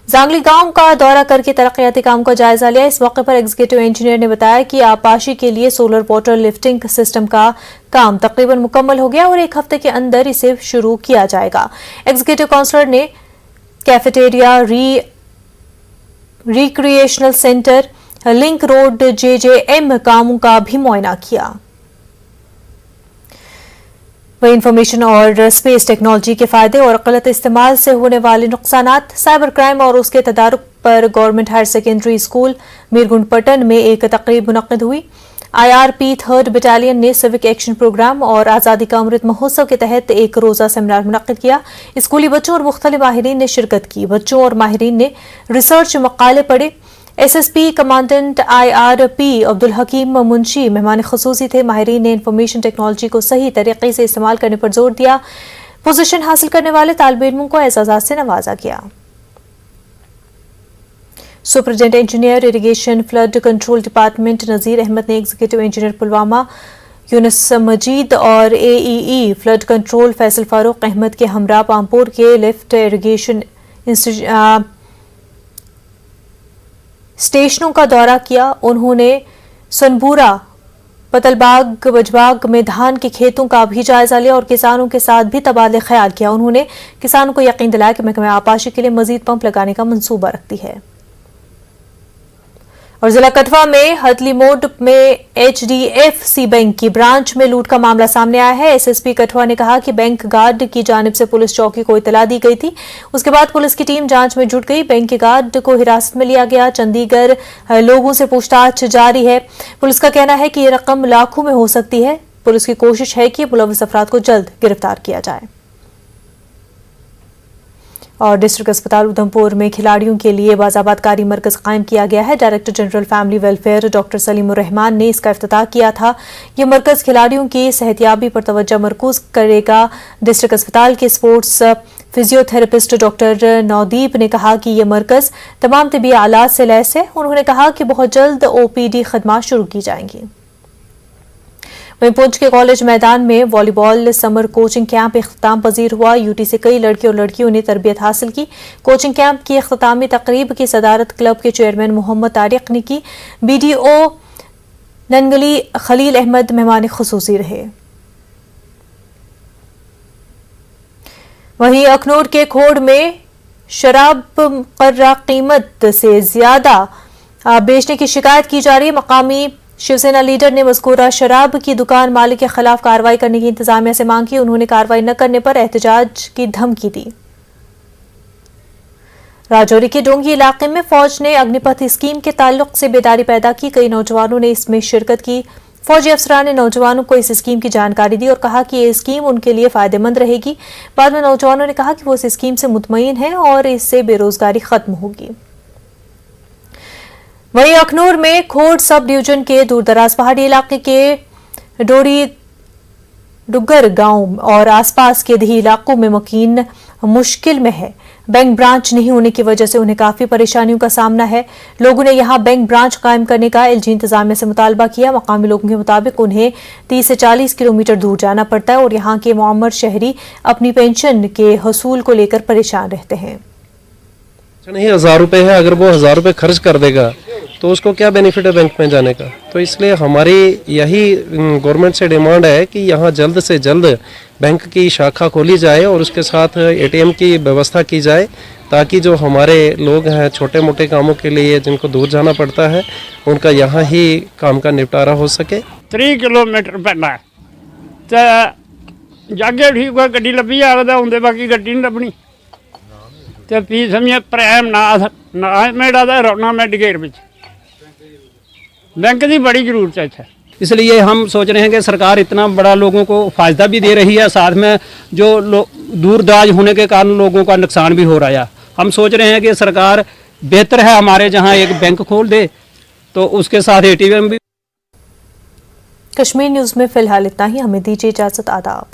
Speaker 1: जांगली गांव का दौरा करके तरक्याती काम का जायजा लिया। इस मौके पर एग्जीक्यूटिव इंजीनियर ने बताया कि आपाशी के लिए सोलर वाटर लिफ्टिंग सिस्टम का काम तकरीबन मुकम्मल हो गया और एक हफ्ते के अंदर इसे शुरू किया जाएगा। एग्जीक्यूटिव काउंसलर ने cafeteria, recreational centre, link road JJM कामों का भी मुआयना किया। वही इंफॉर्मेशन और स्पेस टेक्नोलॉजी के फायदे और गलत इस्तेमाल से होने वाले नुकसानात, साइबर क्राइम और उसके तदारुक पर government higher secondary school Mirgund Pattan में एक तकरीब मुनक्किद हुई। IRP 3rd बटालियन ने सिविक एक्शन प्रोग्राम और आज़ादी का अमृत महोत्सव के तहत एक रोज़ा सेमिनार मुनक्किद किया। स्कूली बच्चों और मुख्तलिफ माहिरीन ने शिरकत की। बच्चों और माहिरीन ने रिसर्च मकाले पढ़े। SSP कमांडेंट IRP अब्दुल हकीम मुंशी मेहमान खुसूसी थे। माहिरीन ने इंफॉर्मेशन टेक्नोलॉजी को सही तरीके से इस्तेमाल करने पर जोर दिया। पोजीशन हासिल करने वाले तालिब इल्मों को एजाज़ात से नवाजा गया। Superintendent engineer irrigation flood control department Nazir Ahmad ने एग्जीक्यूटिव इंजीनियर पुलवामा यूनुस मजीद और AEE flood control Faisal Farooq Ahmad के हमरा पामपुर के लिफ्ट इरिगेशन स्टेशनों का दौरा किया। उन्होंने सनबूरा, पतलबाग, बजबाग में धान के खेतों का भी जायजा लिया और किसानों के साथ भी तबादले ख्याल किया। उन्होंने किसानों को यकीन दिलाया कि महकमा आपाशी के लिए मजीद पंप लगाने का मंसूबा रखती है। और जिला कठवा में हथली मोड में HDFC बैंक की ब्रांच में लूट का मामला सामने आया है। SSP कठवा ने कहा कि बैंक गार्ड की जानिब से पुलिस चौकी को इतला दी गई थी। उसके बाद पुलिस की टीम जांच में जुट गई। बैंक के गार्ड को हिरासत में लिया गया। चंडीगढ़ लोगों से पूछताछ जारी है। पुलिस का कहना है कि ये रकम लाखों में हो सकती है। पुलिस की कोशिश है कि मुलव्वस अफराद को जल्द गिरफ्तार किया जाए। और डिस्ट्रिक्ट अस्पताल उधमपुर में खिलाड़ियों के लिए बाज़ाबादकारी मरकज कायम किया गया है। Director general family welfare doctor Salimur Rahman ने इसका इफ्तिताह किया था। ये मरकज खिलाड़ियों की सेहतियाबी पर तवज्जो मरकूज करेगा। डिस्ट्रिक्ट अस्पताल के स्पोर्ट्स फिजियोथेरेपिस्ट डॉक्टर नौदीप ने कहा कि ये मरकज तमाम तिबी आलात से लैस है। उन्होंने कहा कि बहुत जल्द OPD खदमात शुरू की जाएंगी। वहीं पुंछ के कॉलेज मैदान में वॉलीबॉल समर कोचिंग कैंप इख्तिताम पजीर हुआ। UT से कई लड़के और लड़कियों ने तरबियत हासिल की। कोचिंग कैंप की इख्तितामी तकरीब की सदारत क्लब के चेयरमैन मोहम्मद तारिक ने की। BDO ननगली खलील अहमद मेहमान खुसूसी रहे। वहीं अखनूर के खोड़ में शराब मुकर्रर कीमत से ज्यादा बेचने की शिकायत की जा रही है। मकामी शिवसेना लीडर ने मज़कूरा शराब की दुकान मालिक के खिलाफ कार्रवाई करने की इंतजामिया से मांग की। उन्होंने कार्रवाई न करने पर एहतजाज की धमकी दी। राजौरी के डोंगी इलाके में फौज ने अग्निपथ स्कीम के ताल्लुक से बेदारी पैदा की। कई नौजवानों ने इसमें शिरकत की। फौजी अफसरान ने नौजवानों को इस स्कीम की जानकारी दी और कहा कि ये स्कीम उनके लिए फायदेमंद रहेगी। बाद में नौजवानों ने कहा कि वो इस स्कीम से मुतमईन हैं और इससे बेरोजगारी खत्म होगी। वहीं अखनूर में खोड़ सब डिवीजन के दूरदराज पहाड़ी इलाके के डोरी डुगर गांव और आसपास के दही इलाकों में मकीन मुश्किल में है। बैंक ब्रांच नहीं होने की वजह से उन्हें काफी परेशानियों का सामना है। लोगों ने यहां बैंक ब्रांच कायम करने का LG इंतजामिया से मुतालबा किया। मकामी लोगों के मुताबिक उन्हें 30 से 40 किलोमीटर दूर जाना पड़ता है और यहां के मुअम्मर शहरी अपनी पेंशन के हसूल को लेकर परेशान रहते हैं।
Speaker 16: नहीं, 1000 रुपए है, अगर वो 1000 रुपए खर्च कर देगा तो उसको क्या बेनिफिट है बैंक में जाने का। तो इसलिए हमारी यही गवर्नमेंट से डिमांड है कि यहाँ जल्द से जल्द बैंक की शाखा खोली जाए और उसके साथ ATM की व्यवस्था की जाए, ताकि जो हमारे लोग हैं छोटे मोटे कामों के लिए जिनको दूर जाना पड़ता है उनका यहाँ ही काम का निपटारा हो सके।
Speaker 17: 3 किलोमीटर पैंदा तो जागे ठीक कोई गड्डी लब्भी जाए तो आउंदे, बाकी गड्डी नहीं लभनी। तो पी समझे प्रैम ना मेरा तो रौना मेडिकेट में बैंक की बड़ी जरूरत है इतना।
Speaker 22: इसलिए हम सोच रहे हैं कि सरकार इतना बड़ा लोगों को फायदा भी दे रही है, साथ में जो दूर दराज होने के कारण लोगों का नुकसान भी हो रहा है। हम सोच रहे हैं कि सरकार बेहतर है हमारे जहां एक बैंक खोल दे, तो उसके साथ ATM भी।
Speaker 1: कश्मीर न्यूज़ में फिलहाल इतना ही, हमें दीजिए इजाज़त। आदाब।